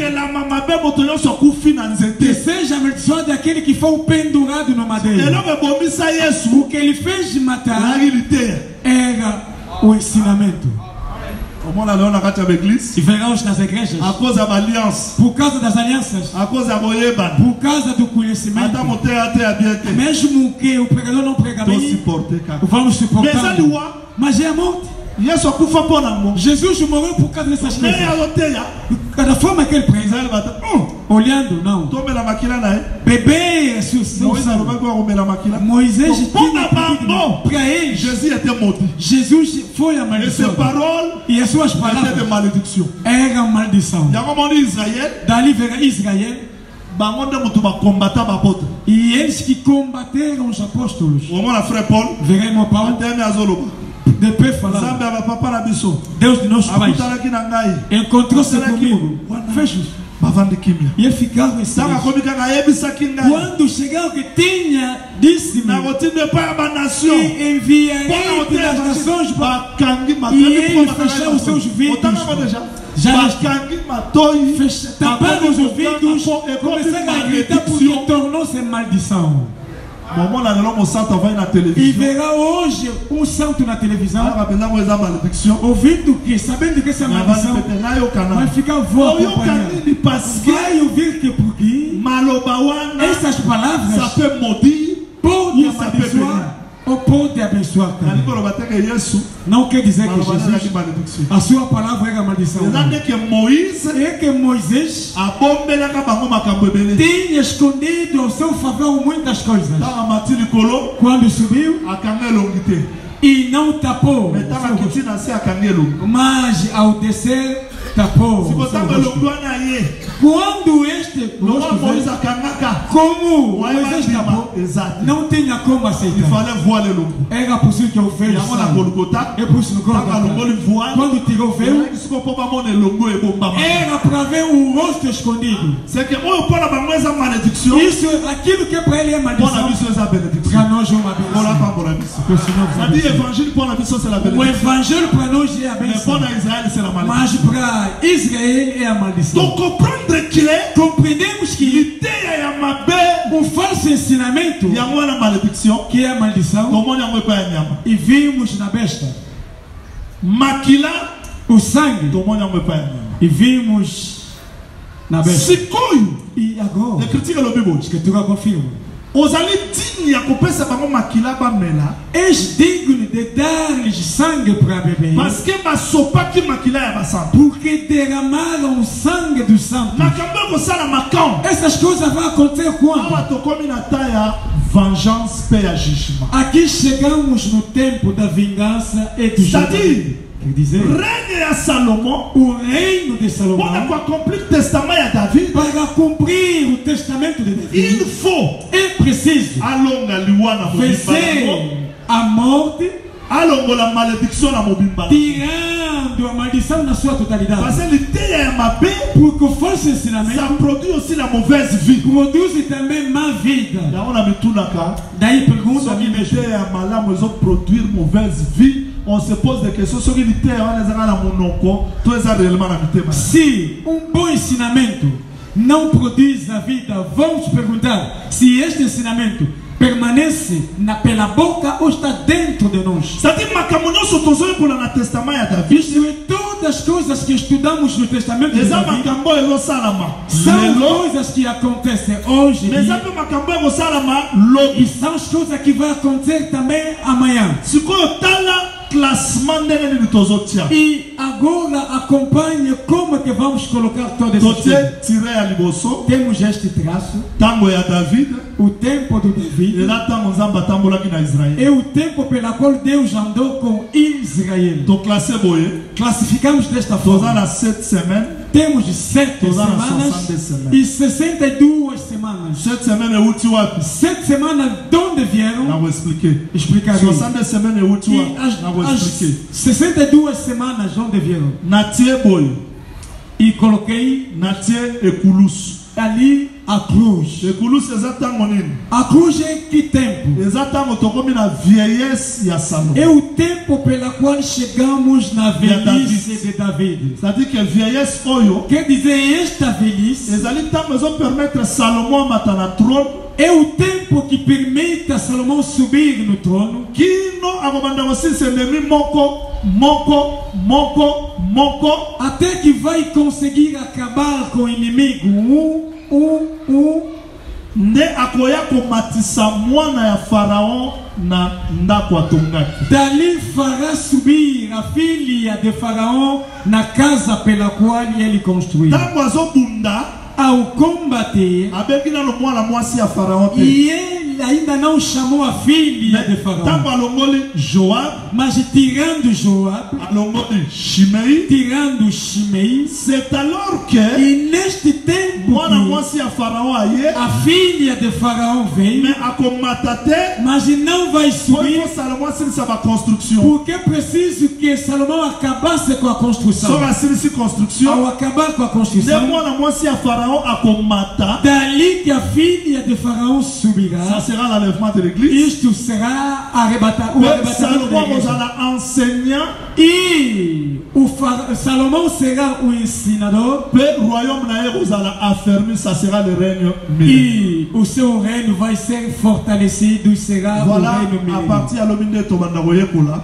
que seja amaldiçoado aquele que foi pendurado no madeiro. O que ele fez de matar era o ensinamento. E veremos nas igrejas, por causa das alianças, por causa do conhecimento, mesmo que o pregador não prega bem, vamos suportar. Mas é a morte. Jesus morreu por causa dessas coisas. Da forma que ele prega, olhando, não. Bebê, Moisés tinha para ele. Jesus foi amaldiçoado. E as suas palavras eram maldição. Dali verá Israel. E eles que combateram os apóstolos. Veremos Paulo. De pé falar. Deus de nossos pais encontrou-se comigo. Fecha. E ele ficava em silêncio. Quando chegou que tinha, disse-me: e enviarei pelas nações e ele fechou os seus ouvidos. Já taparam os ouvidos, começaram a gritar porque tornou-se maldição. E verá hoje um santo na televisão, ouvindo que, sabendo que essa é maldição, vai ficar vou acompanhar. Vai ouvir que porque essas palavras podem abençoar ou podem abençoar também. Não quer dizer que Jesus, a sua palavra era maldição. É que Moisés tinha escondido ao seu favor muitas coisas. Quando subiu e não tapou, mas ao descer tapou. Quando este como Moisés tapou, não tinha como aceitar. Era possível que o véu saia. É por isso no Golgotha, quando tirou o véu, era para ver o rosto escondido. Isso, aquilo que para ele é maldição, para nós é uma benção. O evangelho para nós é a benção, mas para Israel é a maldição. Donc compreendemos que o falso ensinamento que é a maldição, e vimos na besta o sangue, e vimos na besta. E agora a escritura confirma. És digno de dar-lhes sangue para beber, porque derramaram o sangue dos santos. Essas coisas vão acontecer quando? Aqui chegamos no tempo da vingança e do julgamento. Quer dizer, o reino de Salomão, para cumprir o testamento de Davi, é preciso vencer a morte, tirando a maldição na sua totalidade. Porque o falso ensinamento produz também má vida. Daí pergunta a mim mesmo: on se pose des questions sur une terre, se bom ensinamento não produz a vida, vamos perguntar se este ensinamento permanece pela boca ou está dentro de nós. Isso é todas as coisas que estudamos no testamento de Davi, são coisas que acontecem hoje e são as coisas que vão acontecer também amanhã. E agora agora acompanhe como é que vamos colocar todas essas coisas. Tiré à liboso. Temos este traço. Tango ya David. O tempo do David. E lá tango nzamba tambola ki na Israël. É o tempo pelo qual Deus andou com Israel. Donc classé boye. Classificamos desta forma. Dans 7 semaines. Temos 7 semanas e 62 semanas. 7 semaines é útil wapi? 7 semanas de onde vieram? Não vou expliquer. Explicarei. 60 semaines é útil wapi? Não vou expliquer. 62 semanas de onde vieram? Natie boy. E coloquei Natie e Kulus. Ali a cruz. E Kulus exatamente. A cruz é que tempo? Exatamente, tô como na vieillesse e a Salomão. É o tempo pela qual chegamos na velhice de David. C'est-à-dire que vieillesse oyo. Quer dizer, esta velhice. Ezali temps maison permettre Salomão a matar na trône. É o tempo que permite a Salomão subir no trono. Que não agomanda você se nemi moko. Até que vai conseguir acabar com o inimigo. Nde akoya komatisa mwana ya Faraon na ndako atongaki. Dali fará subir a filha de Faraó na casa pela qual ele construiu. Tango azobunda ao combater, e ele ainda não chamou a filha de Faraó. Mas tirando Joab, tirando Shimei, c'est alors que e neste tempo a filha de Faraó veio, mas não vai subir, porque é preciso que Salomão acabasse com a construção. Ao acabar com a construção, dali que a filha de Faraó subirá, ça sera l'enlèvement de l'église. Isto será arrebatado. E Salomão será o ensinador. E o seu reino vai ser fortalecido e será o reino milênio.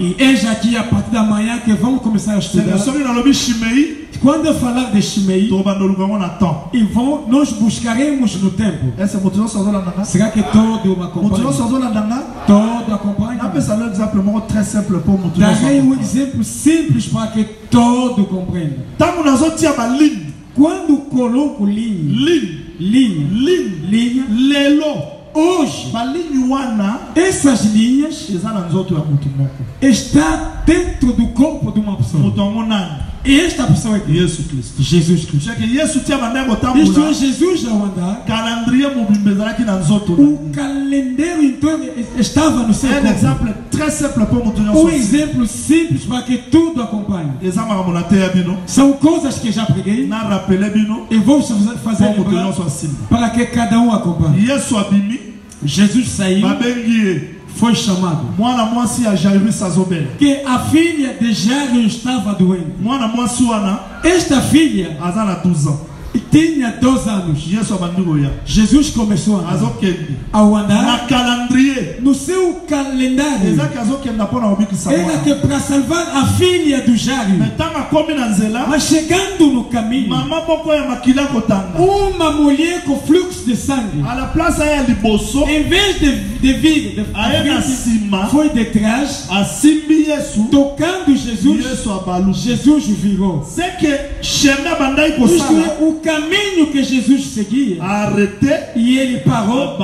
E eis aqui a partir da manhã que vamos começar a estudar. Quando eu falar de Shimei, nós buscaremos no tempo. Será que todo acompanha? Todo acompanha? Darei um exemplo simples para que todo compreenda. Quando coloco linha, hoje, essas linhas estão dentro do corpo de uma pessoa. E esta pessoa é Jesus Cristo. Jesus Cristo. Isto é Jesus ao andar. O calendário então estava no seu corpo. Um exemplo simples para que tudo acompanhe. São coisas que já preguei. E vou fazer para que cada um acompanhe. Jesus saiu. Foi chamado. Que a filha de Jairo estava doente. Esta filha tinha 12 anos. Jesus começou a andar no seu calendário. Era que para salvar a filha do Jairo. Mas chegando no caminho, uma mulher com fluxo de sangue, em vez de vir, foi de trás, tocando Jesus. Jesus virou. Isto é o caminho que Jesus seguia. E ele parou,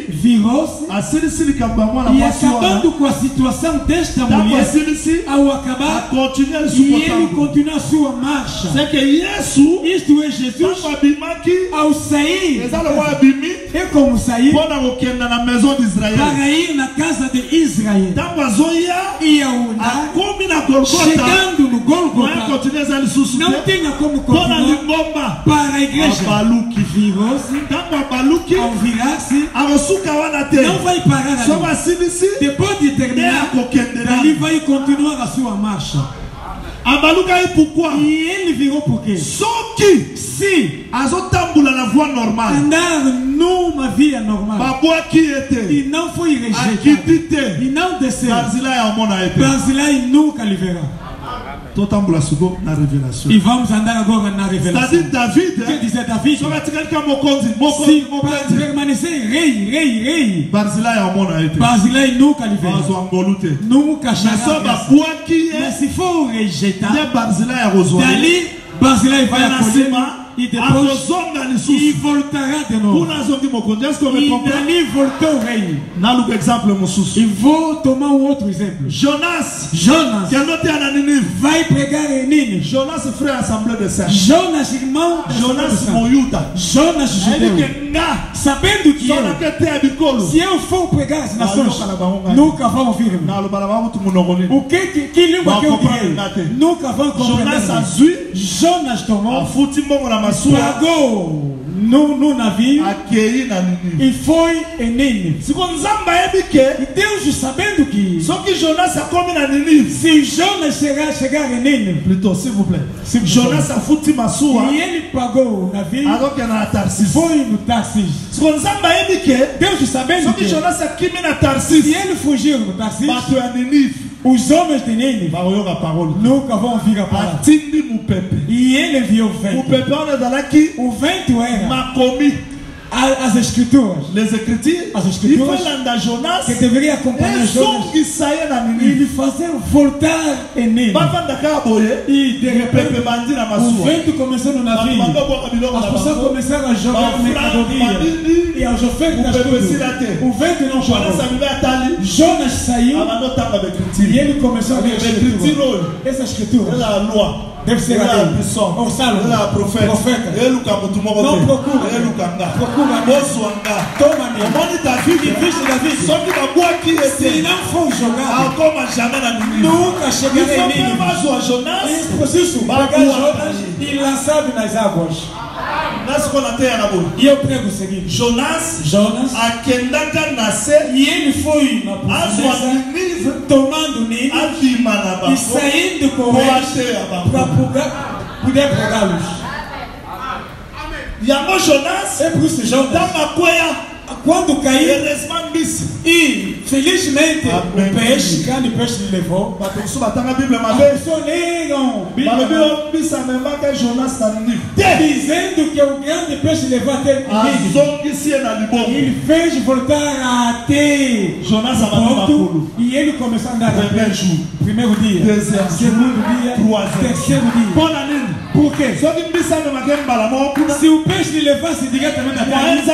virou-se, e acabando com a situação desta mulher, ao acabar, e ele continua a sua marcha. Isto é Jesus ao sair. É como sair para ir na casa de Israel. E ao andar, chegando no Gólgota, não tinha como continuar para a igreja. Virou-se, ao virar-se, não vai parar ali. Depois de terminar, ali vai continuar a sua marcha. E ele virou por quê? Se andar numa via normal e não foi rejeitado e não desceu, Barzilai nunca lhe verá. Il va nous andar agora na révélation. C'est-à-dire David, que disait David, si permanecer rei, Barzilai nunca lhe veio, nunca chegará. Mas se for rejeitar, dali Barzilai vai acolher e depois il voltará de novo. E dali voltou o rei. E vou tomar outro exemplo. Jonas vai pregar em Nínive. Jonas frère assemblée de saints. Jonas irmão. Jonas moyuda. Jonas judeu. Sabendo que se eu for pregar as nações, nunca vão ouvir-me. O que língua que eu direi? Nunca vão compreender. Jonas tomou, pagou no navio e foi em Nínive. E Deus sabendo que se Jonas chegar em Nínive, plutôt s'il vous plaît, Jonas a foutu ma soua e ele pagou o navio, foi no Tarsis. Deus sabendo que se ele fugiu no Tarsis, os homens de Nínive nunca vão ouvir a palavra. E ele enviou o vento. O vento era as escrituras. As escrituras que deveriam acompanhar Jonas e lhe fazer voltar em Nínive. E de repente o vento começou no navio. As pessoas começaram a jogar mercadoria e aos ofertas das coisas. O vento não parou. Jonas saiu e ele começou a ler essa escritura. Deve ser o salmo, profeta. Não procura. Toma-me. David. Se não for jogado, nunca chegarei em Nínive. É preciso pegar Jonas e lançado nas águas. E eu prego o seguinte: Jonas e ele foi na profundeza, tomando Nínive e saindo com eles para poder pregá-los. É por isso Jonas, quando caiu, e felizmente o peixe, grande peixe lhe levou. As pessoas leram dizendo que o grande peixe levou até Nínive. Ele fez voltar até Jonas e ele começou a andar primeiro dia, segundo dia, terceiro dia. Por quê? Se o peixe lhe levasse diretamente até Nínive,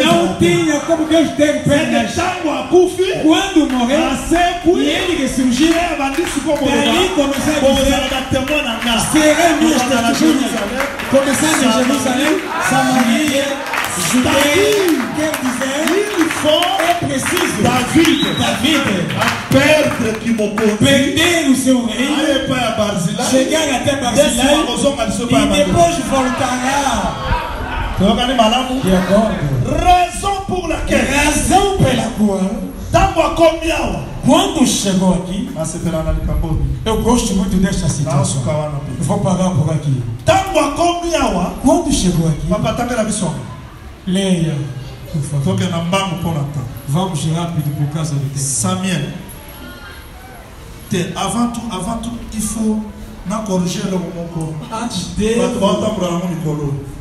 não tinha como Deus ter pernas. Quando morreu, e ele ressurgiu, daí começou a dizer: serei minhas testemunhas, começando em Jerusalém, Samaria, Judeia. Quer dizer, é preciso David perder o seu reino, chegar até Barzilai e depois voltará. De acordo. Razão pela qual, quando chegou aqui, eu gosto muito desta situação. Eu vou parar por aqui. Quando chegou aqui, leia, por favor. Vamos rápido por causa do tempo. Samuel, avant tout, il faut corriger le moment. Antes de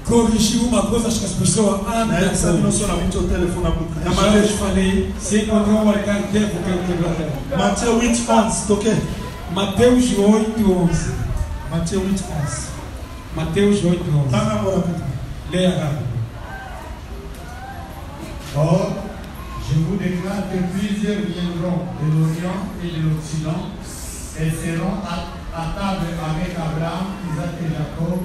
corrigir uma coisa, acho que as pessoas andam. Eu já falei, se encontrar um altar, devo que Mateus 8:11, toquei. Mateus 8:11. Mateus 8:11. Mateus 8:11. Leia rápido. Or, je vous déclare que plusieurs viendront de l'Orient et de l'Occident et seront à table avec Abraham, Isaac et Jacob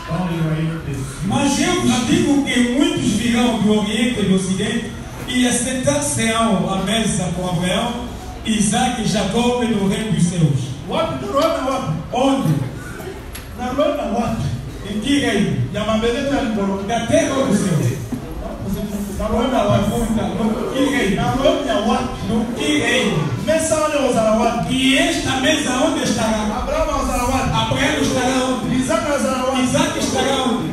dans le royaume des cieux. Mas eu vos digo que muitos virão do Oriente e do Ocidente e assentar-se-ão à mesa com Abraão, Isaac e Jacob no reino dos céus. Onde? Em que reino? Da terra ou do céu? No que reino? E esta mesa onde estará? Abraão estará onde? Isaac estará onde?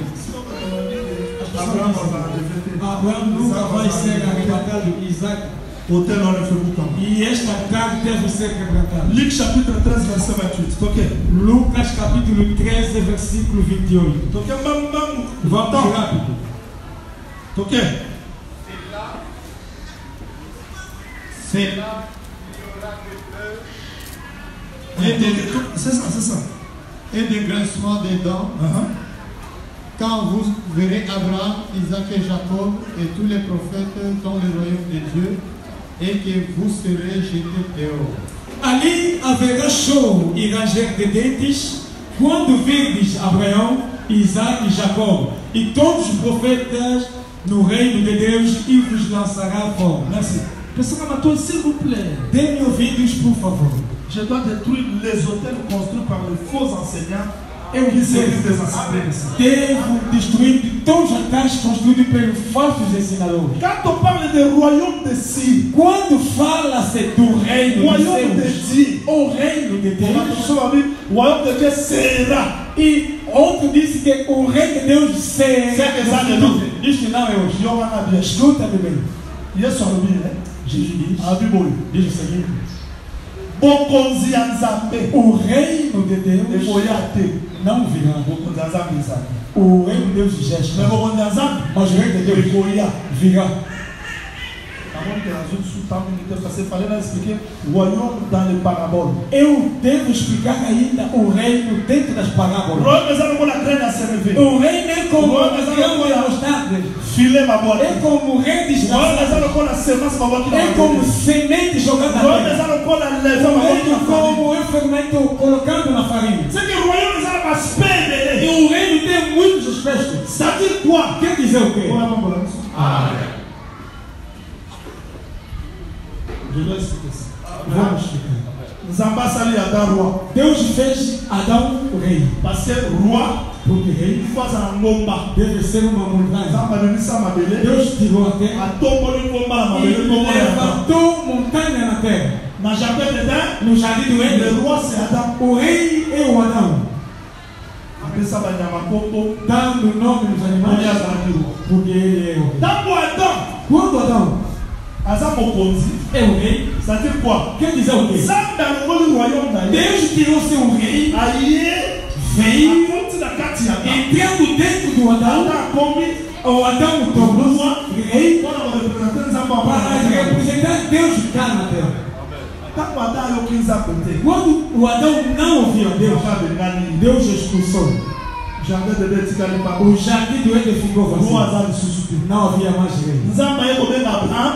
Abraão nunca vai ser arrebatado. Isaac E esta carne deve ser quebrantada. Luc chapitre 13, verset 28. Ok. Lucas capítulo 13, versículo 28. Ok, vamos rápido. Ok. C'est là qu'il y aura des peurs. C'est ça. Et des grincements des dents. Quand vous verrez Abraham, Isaac et Jacob et tous les prophètes dans le royaume de Dieu, et que vous serez jetés dehors. Ali haverá choro e ranger de dentes quando virdes Abraão, Isaac e Jacó e todos os profetas no reino de Deus e vos lançará fora. Merci. Pessoal, s'il vous plaît. Dê-me ouvidos, por favor. Je dois détruire les hôtels construits par les faux enseignants. Eu devo destruir todos os altares construídos pelos falsos ensinadores. Quand on parle do royaume de si, quando fala-se do reino de Dieu, o reino de Deus, o royaume de Dieu será. E outro disse que o reino de Deus será. Diz que não é hoje. Escuta-me bem. Jesus diz o seguinte: o reino de Deus não virá. O reino de Deus já está. Mas o reino de Deus virá. Eu devo explicar ainda o reino dentro das parábolas. O reino é como o grão de mostarda. É como o rei de Israel. É como semente jogada na terra. É como o fermento colocado na farinha. E o reino tem muitos aspectos. Quer dizer o quê? Je dois expliquer ça. Vamos explicar. Deus fez Adão o rei. Parce que roi, porque rei deve ser uma montanha. Deus tirou a terra e levantou montanha na terra. No jardim do Éden, o rei é o Adão. Dando nome aos animais, porque ele é o rei. Quando Adão é o rei, c'est-à-dire quoi? Quer dizer o quê? Deus tirou seu rei, veio, entrando dentro do Adão, o Adão tornou rei para representar Deus cá na terra. Quando o Adão não ouvia Deus, Deus expulsou. O jardim do Éden ficou vazio. Não havia mais rei.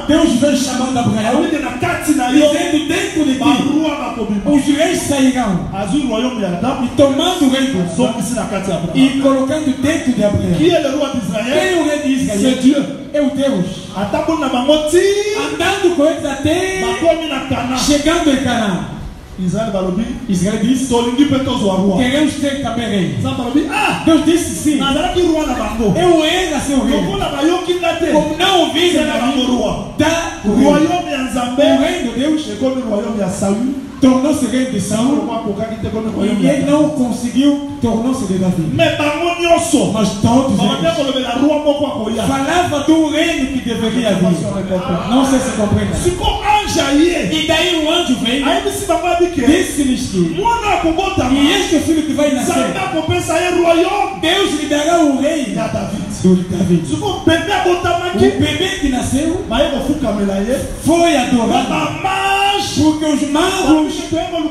Deus veio chamando Abraão, dizendo: dentro de ti os reis sairão, e tomando o reino e colocando dentro de Abraão. Quem é o rei de Israel? É o Deus. Andando com eles até chegando em Canaã. Israel disse: queremos ter também rei. Deus disse sim. Eu era seu rei. Como não ouviram o reino de Deus tornou-se rei de Saul, e ele não conseguiu tornar-se de Davi. Mas todos eles falavam do reino que deveria vir. Não sei se compreende. E daí o anjo veio, disse-lhes que e este filho que vai nascer, Deus lhe dará o rei de Davi. O bebê que nasceu foi adorado, porque os magos ficam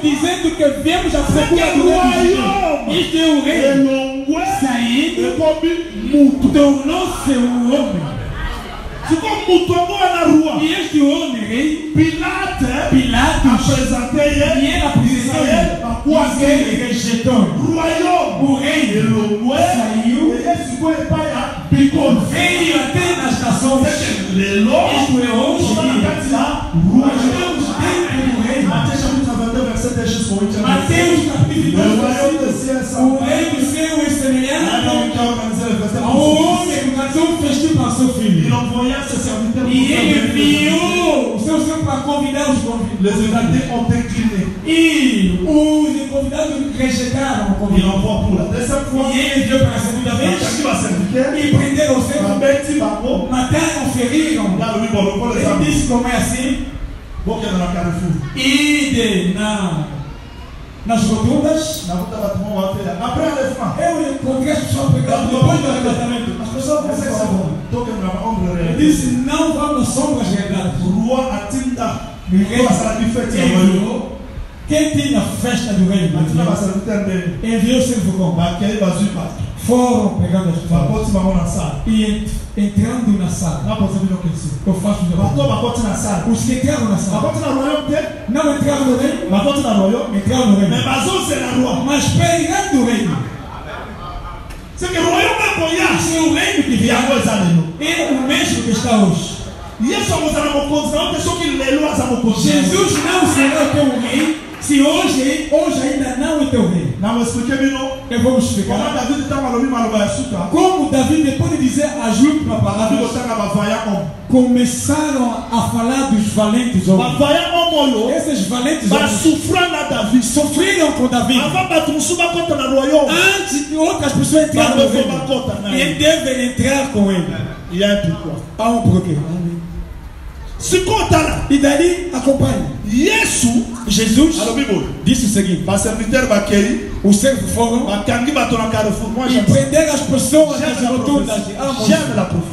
dizendo que viemos à procura do rei. Este é o rei saindo, tornou-se um homem. E este homem, rei, Pilatos, e ele apresentou, ele rejeitou. O rei saiu, veio até nas nações. Isto é hoje, Mateus capítulo 2, o rei do céu é semelhante ao homem que organizou um festim para seu filho. E ele enviou o seu para Les invités ont incliné. E os convidados rejeitaram o convite. Ils envoient pour la deuxième fois. E ele veio para a segunda vez. E prenderam o servo. Mataram, feriram. Ele disse como é assim. Ide nas rotundas. Eu encontrei as pessoas pregando depois do arrebatamento. As pessoas vão ser salvas. Ele disse: não vamos nas sombras regadas. Quem tinha festa do rei enviou o servo como foram pegando as pessoas e entrando na sala. Eu faço de os que entraram na sala não entraram no reino, entraram no reino, mas pregando o reino. Se o reino que vier é o mesmo que está hoje. Jesus não será o teu rei se hoje ainda não é teu rei. Eu vou explicar. Como Davi pode dizer as últimas palavras. Começaram a falar dos valentes homens. Esses valentes homens sofreram com Davi. Antes de outras pessoas entrarem no reino, e devem entrar com ele. Il y a un pourquoi. Há um porquê. E daí acompanha. Jesus disse o seguinte: o servo foram e prenderam as pessoas nas rotundas.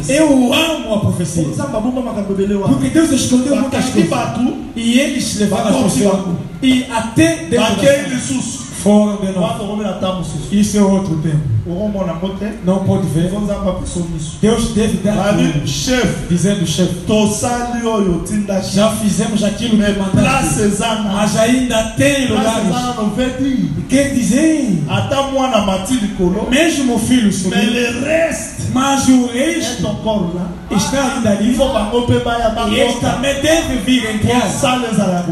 Eu amo a profecia, porque Deus escondeu muitas coisas e eles levaram as pessoas e até dentro foram de novo. Isso é outro tempo. Não pode ver. Deus deve dar dizendo: chefe, já fizemos aquilo que mandaste, mas ainda tem lugares. Quer dizer, mesmo o filho subiu, mas o resto está ainda ali. E ele também deve vir entrar,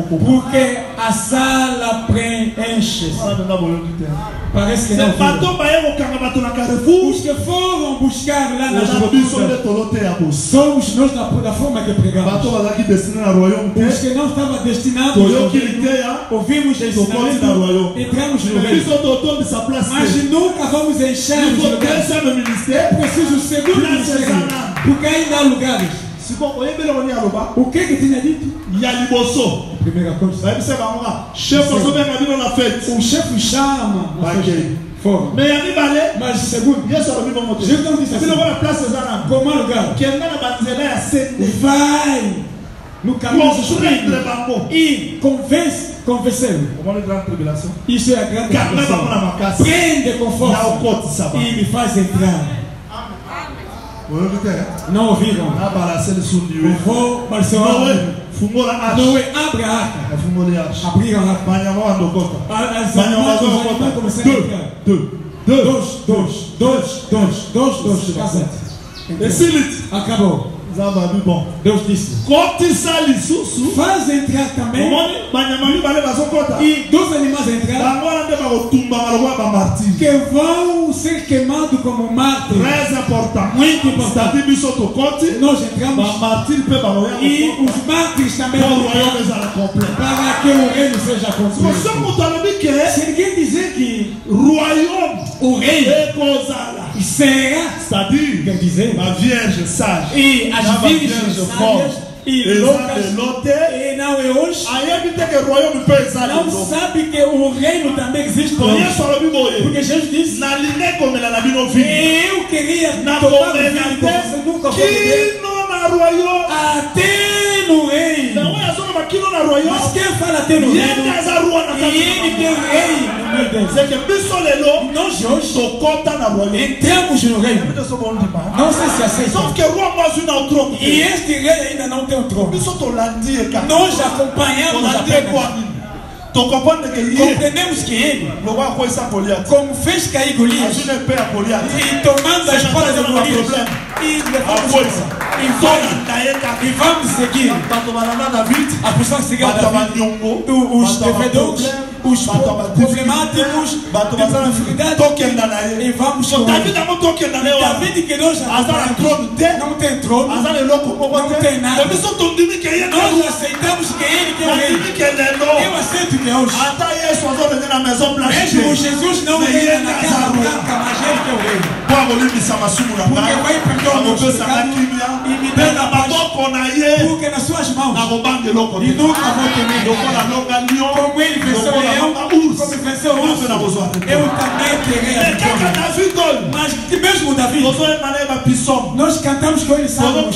porque a sala preenche. Parece que não. Os que foram buscar lá nas rotundas somos nós da forma que pregamos. Os que não estavam destinados, ouvimos ensinamento, entramos no reino, mas nunca vamos encher os lugares. É preciso o segundo ministério, porque ainda há lugares. O que tinha dito? Primeira coisa. O chefe chama. Mas segundo, Jesus não disse assim: como lugar? Vai no caminho do Espírito e convence-lo. Isso é a grande tribulação. Prende com força e me faz entrar. Não ouviram? Eu vou Noé, abre a arca. Abriram a arca. As animais começaram a entrar. Dois. Acabou. Deus disse: faz entrar também. E dois animais entraram que vão ser queimados como mártires. Muito importante. Nós entramos e os mártires também vão entrar para que o reino seja concluído. Se ninguém dizer que o reino será, c'est-à-dire, quer dizer, a vierge sage e as virgens sábias e loucas, e não é hoje. Não sabe que o reino também existe hoje. Porque Jesus disse: eu queria tomar o reino, você nunca pode ver. Até no reino. Mas quem fala até no reino? E ele tem o reino. Nós hoje entramos no reino. Não sei se aceita. E este rei ainda não tem um trono. Nós acompanhamos apenas. Compreendemos que ele, como fez cair Golias, e tomando a espada de Golias, e il va me seguir. A pessoa que seguir Davi, os devedores, os problemáticos, dificuldades, e vamos com Davi que nós não tem trono, não tem nada. Nós aceitamos que ele que é o rei. Eu aceito que é hoje. Mesmo Jesus não reina na casa branca, mas ele que é o rei. Porque vai perdoar o meu pecado e me dá na paz. Porque nas suas mãos e nunca vou temer. Como ele venceu o leão, como ele venceu o urso, eu também terei a vitória. Mas mesmo Davi, nós cantamos com ele salmos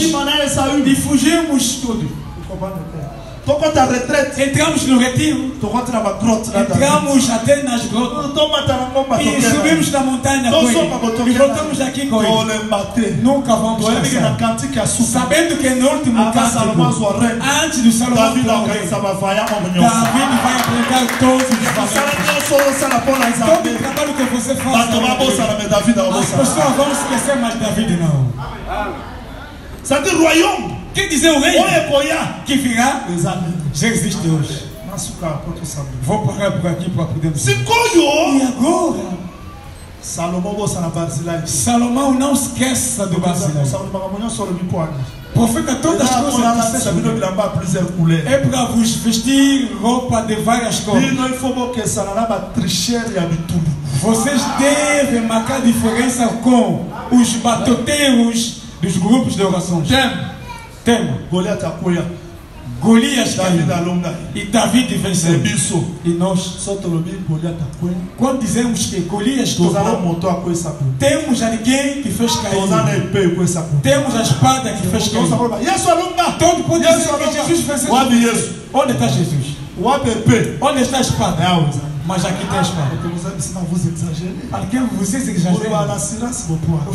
e fugimos tudo. Entramos no retiro, entramos até nas grotas e subimos na montanha com ele e voltamos aqui com ele. Nunca vamos cansar, sabendo que no último cântico, antes do Salomão, Davi vai aplicar todos os valores. Todo o trabalho que você faz, as pessoas vão esquecer, mas Davi não. C'est un royaume. Quem dizer o rei que virá já existe hoje. Vou parar por aqui para podermos. E agora? Salomão não esqueça do Barzilai. Profeta, todas as coisas é para vos vestir roupa de várias cores. Vocês devem marcar diferença com os batoteiros dos grupos de orações. Tema. Golias caiu e David venceu. E nós, quando dizemos que Golias tocou, temos alguém que fez cair. Temos a espada que fez cair. Todo pode dizer que Jesus venceu. Onde está Jesus? Onde está a espada? Mas aqui tem a espada. Porque vocês exageram.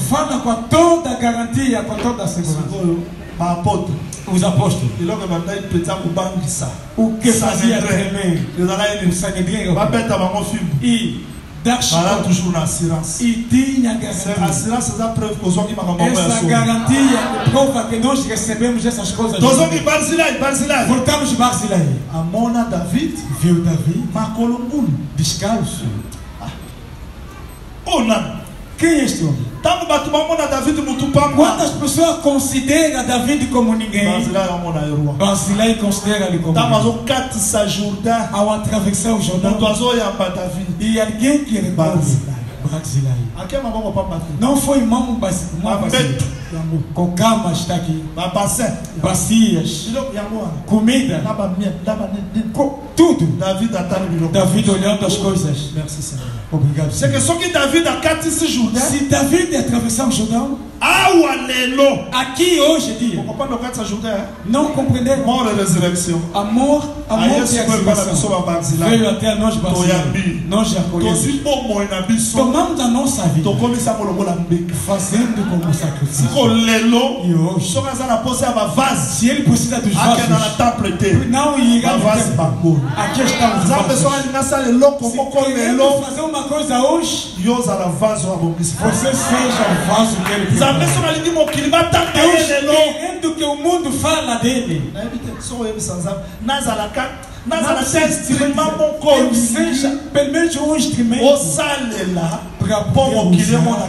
Fala com toda a garantia, com toda a segurança. Os apóstolos. O que fazia tremer o Sanhedrin e toujours na assurance. E tinha garantia. Essa garantia prova que nós recebemos essas coisas. Voltamos de Barzilai. Amona David viu Davi descalço. Quem é este homem? Quantas pessoas consideram David como ninguém? Barzilai considera ele como ninguém. Ao atravessar o Jordão, e alguém que ele Barzilai. Não foi mão com calma está aqui. Bacias, comida, tudo. David olhando as coisas. Obrigado. Se David atravessar o Jordão, aqui hoje dia, não compreender amor e ressurreição. Amor e ressurreição veio até nós, nós já acolhemos. Tomamos a nossa vida, fazendo como sacrifício. E hoje, se ele precisa dos vasos, não irá no templo. Aqui estão os vasos. Se queremos fazer uma coisa hoje, você seja o vaso que ele precisa. Deus querendo que o mundo fala dele. Eu seja pelo menos um instrumento para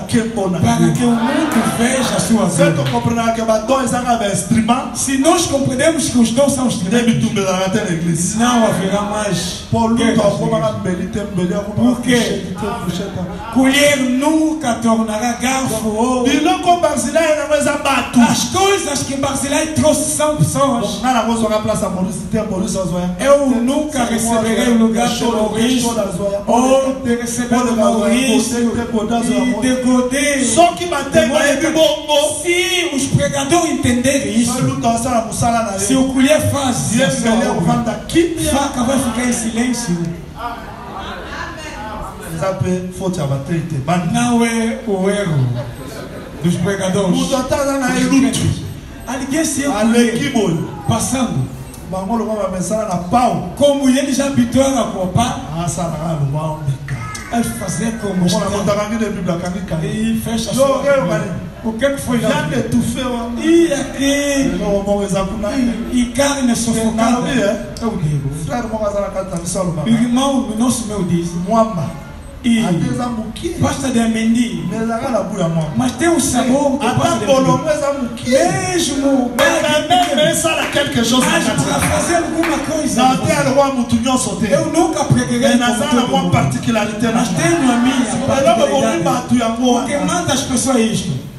que o mundo veja a sua vida. Se nós compreendemos que os dons são instrumentos, não haverá mais. Porque colher nunca tornará garfo. As coisas que Barzilai trouxe são pessoas. Eu nunca receberei o lugar de Maurício ou de receber o Maurício e de Godê. Se os pregadores entenderem isso, se o colher faz isso, faca vai ficar em silêncio. Não é o erro dos pregadores. Alguém se passando. Como ele já habitou a copar, ele fazer como está. E fecha a sua quelquefois il vient d'étouffer. Il carne suffocato. Irmão, no nosso meu diz. E pasta de amendoim. Mas tem um sabor de pasta de amendoim. Mesmo. Mas para fazer alguma coisa. Eu nunca preguei uma particularidade. Mas tenho a minha particularidade. Porque manda as pessoas isto.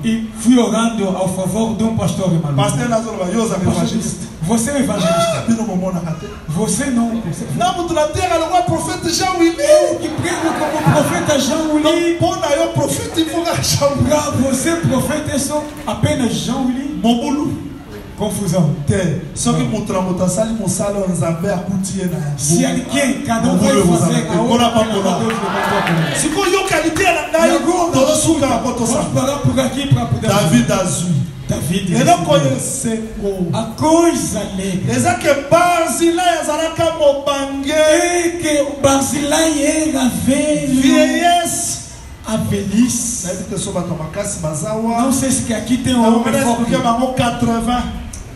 E fui orando ao favor de um pastor maluco. Você é evangelista. Você não. Não, tu na terra, o profeta Jean-Willy. Eu que prego como profeta Jean-Willy. Para você, profeta, é só apenas Jean-Willy. Mobulu. Confusão. Só que se alguém, cada um vai fazer a outra. Se for eu qualité vamos parar por aqui para poder. David azul. David. Eu não conheço a coisa alegre. Exato que Barzilai azaraka mobangue. Que o Barzilai era velho. Vieillesse. A velhice. Não sei se aqui tem um 80.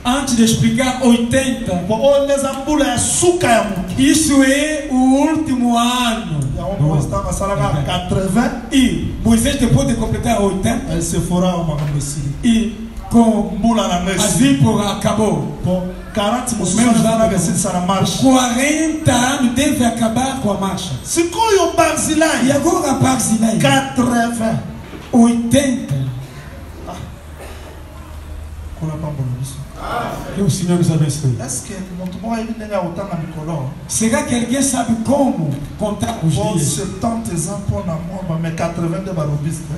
Antes de explicar 80, isso é o último ano. E Moisés, depois de completar 80, e com a Zípora acabou. 40 anos deve acabar com a marcha. E agora Barzilai 80. Que o Senhor nos abençoe. Será que alguém sabe como contar os dias?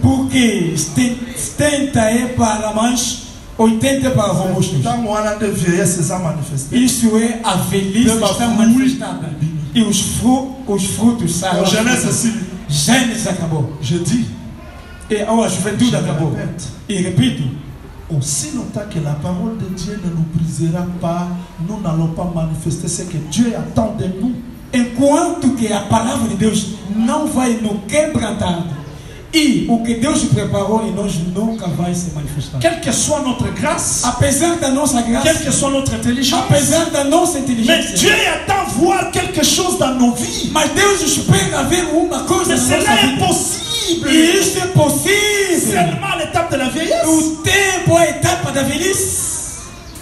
Porque 70 é para mães, 80 é para robustos. Isso é a velhice que está manifestada. E os frutos saem. Gênesis acabou. Je dis. E a juventude acabou. E repito. Aussi longtemps que la parole de Dieu ne nous brisera pas, nous n'allons pas manifester ce que Dieu attend de nous. Enquanto que a palavra de Deus não vai nos quebrantar, e o que Deus preparou em nós nunca vai se manifestar. Quelle que soit notre grâce, apesar da nossa graça, quelle que soit notre intelligence, apesar da nossa inteligência, mais Dieu attend voir quelque chose dans nos vies. Mas Deus espera ver uma coisa. Mais cela est possible. E isso é possível. Seulement l'étape de la vieillesse. O tempo é a etapa da velhice.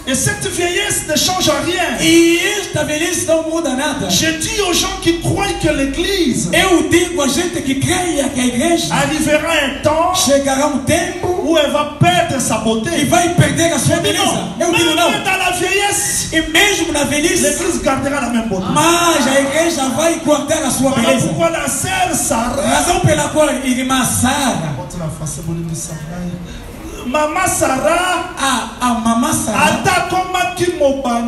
Et cette vieillesse ne change rien. E esta velhice não muda nada. Je dis aux gens qui croient que l'église, eu digo a gente que creia que a igreja, arrivera un temps, chegará um tempo, où elle va perdre sa beauté. E vai perder a sua beleza. Eu digo não. Même dans la vieillesse, e mesmo na velhice, l'église gardera la même beauté. Mas a igreja vai guardar a sua beleza. Pourquoi la sœur Sarah, razão pela qual a irmã Sara, Mama Sarah, a mamã Sara,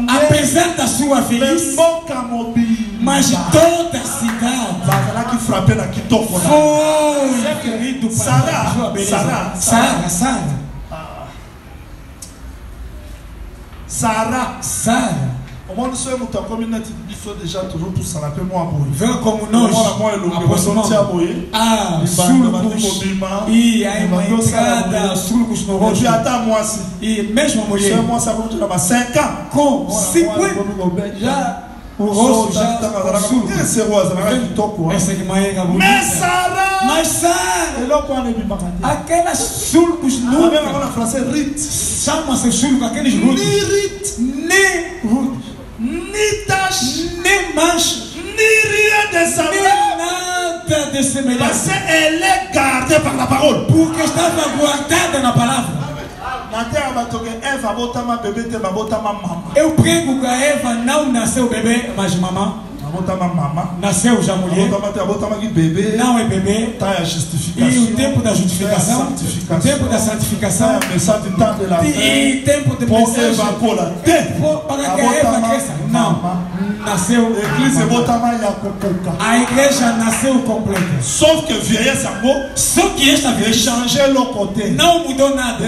apesar da sua velhice, mas toda a cidade foi querido para a sua beleza. Sara. Vê como nós sulcos e a entrada, sulcos no rosto. E mesmo a mulher com 50 já o rosto já essa irmã era bonita. Mas Sara, aquelas sulcos nunca chama-se sulco, aqueles rudes, nem rudes, ni tache, nem mancha, ni rien de semblable, nada de semelhante. Parce qu'elle est gardée par la parole. Porque estava guardada na palavra. Eu prego que a Eva não nasceu bebê, mas mamã. Nasceu já mulher. Não é bebê. E o tempo da justificação, o tempo da santificação, e tempo de mensagem para que a Eva cresça. Não, nasceu. A igreja nasceu completa. Só que vieillesse só que esta vez não mudou nada.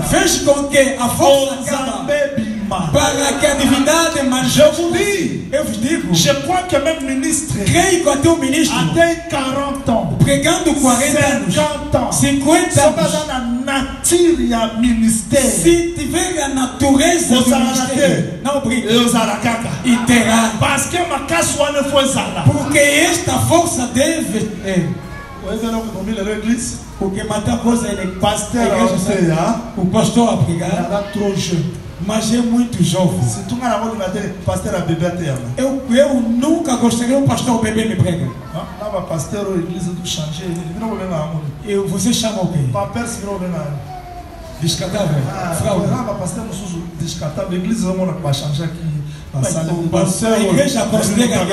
Fez com que a força acaba. mal. Je vous dis, je crois que même ministre atteint 40 ans, 50 ans, 50 ans, nature ya ministère. Si tu veux la naturesse du ministère, non, parce que ma casse soit ne faut ça. Pour que esta force deve l'église, pour que matin cause ele pasteur o pastor a pregar, trop jeune. Mas é muito jovem. Se tu não namorar pastor a bebê até eu nunca gostaria pastor bebê me prega. Não, pastor a igreja do changer, ele não vai lá. Você chama o quê? Papel se não vai lá. Descartável. Fraude. Pastor não usa descartável. A igreja não vai changer aqui. A igreja considera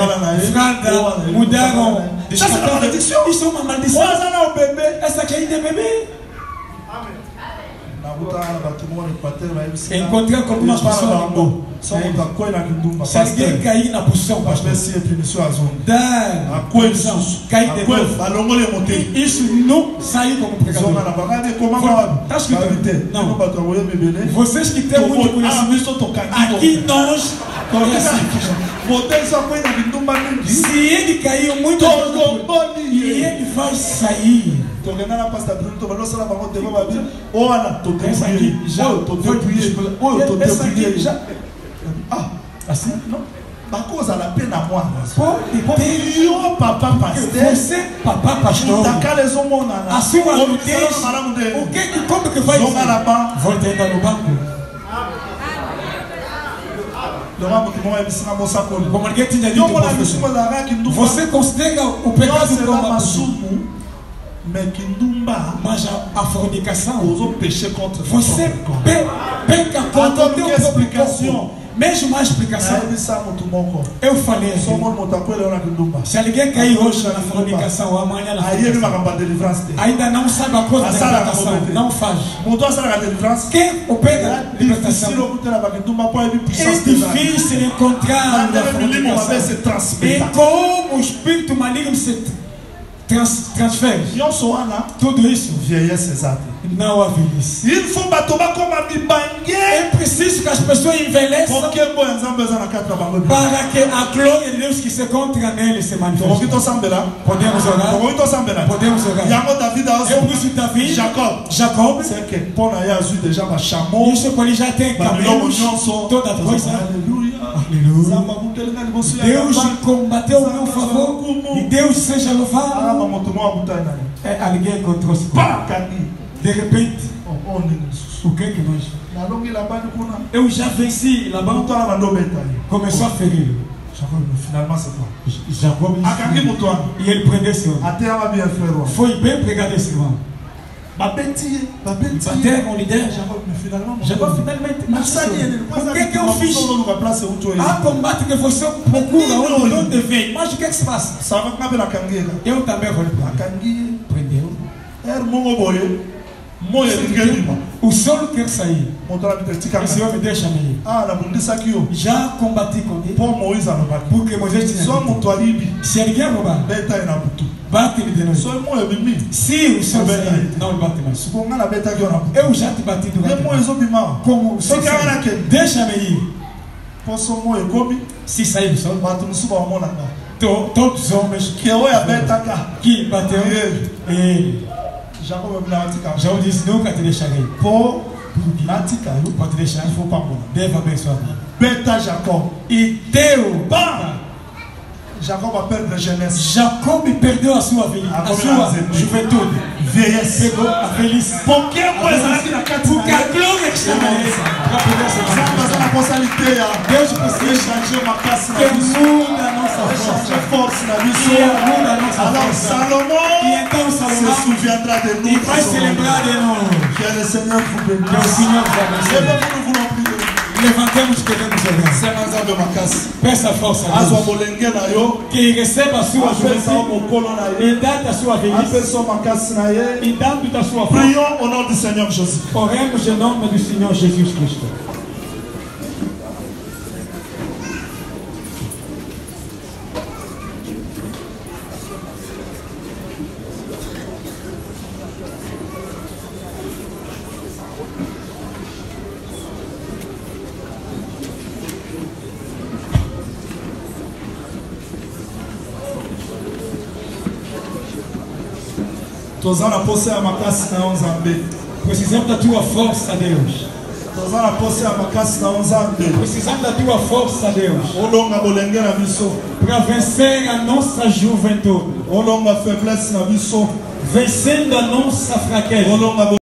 fraude, mudaram. Isso é uma maldição. Isso é uma maldição. Essa aqui ainda é bebê. Encontrar com algumas pessoas se alguém cair na posição, pastor, dar a posição, cair de novo, isso não saiu como pregador. Está escrito? Não. Vocês que têm muito conhecimento, aqui nós se ele caiu muito e ele vai sair. Assim, não? Bacosa a pena moi. Papa pasteur. Você, papa pastor. A sua nudez. O que como que vai ser? Volta ainda no banco. Como ninguém tinha dito, você considera o pecado como mas a fornicação, você peca contra o teu próprio corpo. Mesmo a explicação, eu falei, se alguém cair hoje na fornicação, amanhã ainda não sabe a coisa da libertação, não faz. Quem opera a libertação? É difícil encontrar a fornicação. E como o espírito maligno se transfere tudo isso, não há velhice. É preciso que as pessoas envelheçam para que a glória de Deus que se encontra nele se manifeste. Podemos orar? Podemos orar. Eu disse Davi, Jacob, isso que ele já tem cabelos, toda coisa. Deus combateu o meu favor e Deus seja louvado. Alguém encontrou-se. De repente, o que que nós? Eu já venci Labão. Começou a ferir. Finalement, c'est quoi? Jacob, e ele prendeu esse homem. Foi bem pregado esse irmão. Bater mon leader, Jacob finalmente. Mas o que eu fiz? A combate que você procura onde não deve. Mas o que se passa? Eu também vou prendeu. O sol quer sair. Esse homem deixa me ir. Já combati com ele. Porque Moisés tinha dito, se alguém roubar, bate-me de noite. Se o sol sair, não bate mais. Eu já te bati durante. Como se deixa-me ir. Se sair o sol, todos os homens que bateu ele. Já o disse, nunca te deixarei. Pode deixar, deve abençoar. Beta Jacob. E deu. Jacob a perdu a jeunesse. Jacob perdeu a sua juventude. Vieillesse. Pegou a velhice. Porque a glória está nele. Deus precisa changer uma casa na vida. Muda a nossa força na vida. Muda a nossa força. Salomão. E então Salomão se souviendra de nous. E vai se lembrar de nós. Que o Senhor vous bénisse. Que o Senhor vous abençoe. Levantemos que devemos orar. Peça força a Deus. Que receba a sua juventude. E dá a sua velhice. E dando da sua força. Prions au nom du Seigneur Jésus. Oremos em nome do Senhor Jesus Cristo. Tozana posse à makasi na Nzambe. Precisamos da tua força, Deus. Tozana posse à makasi na Nzambe. Precisamos da tua força, Deus. Olonga bolenge na biso. Para vencer a nossa juventude. Olonga faiblesse na biso. Vencendo a nossa fraqueza. Olonga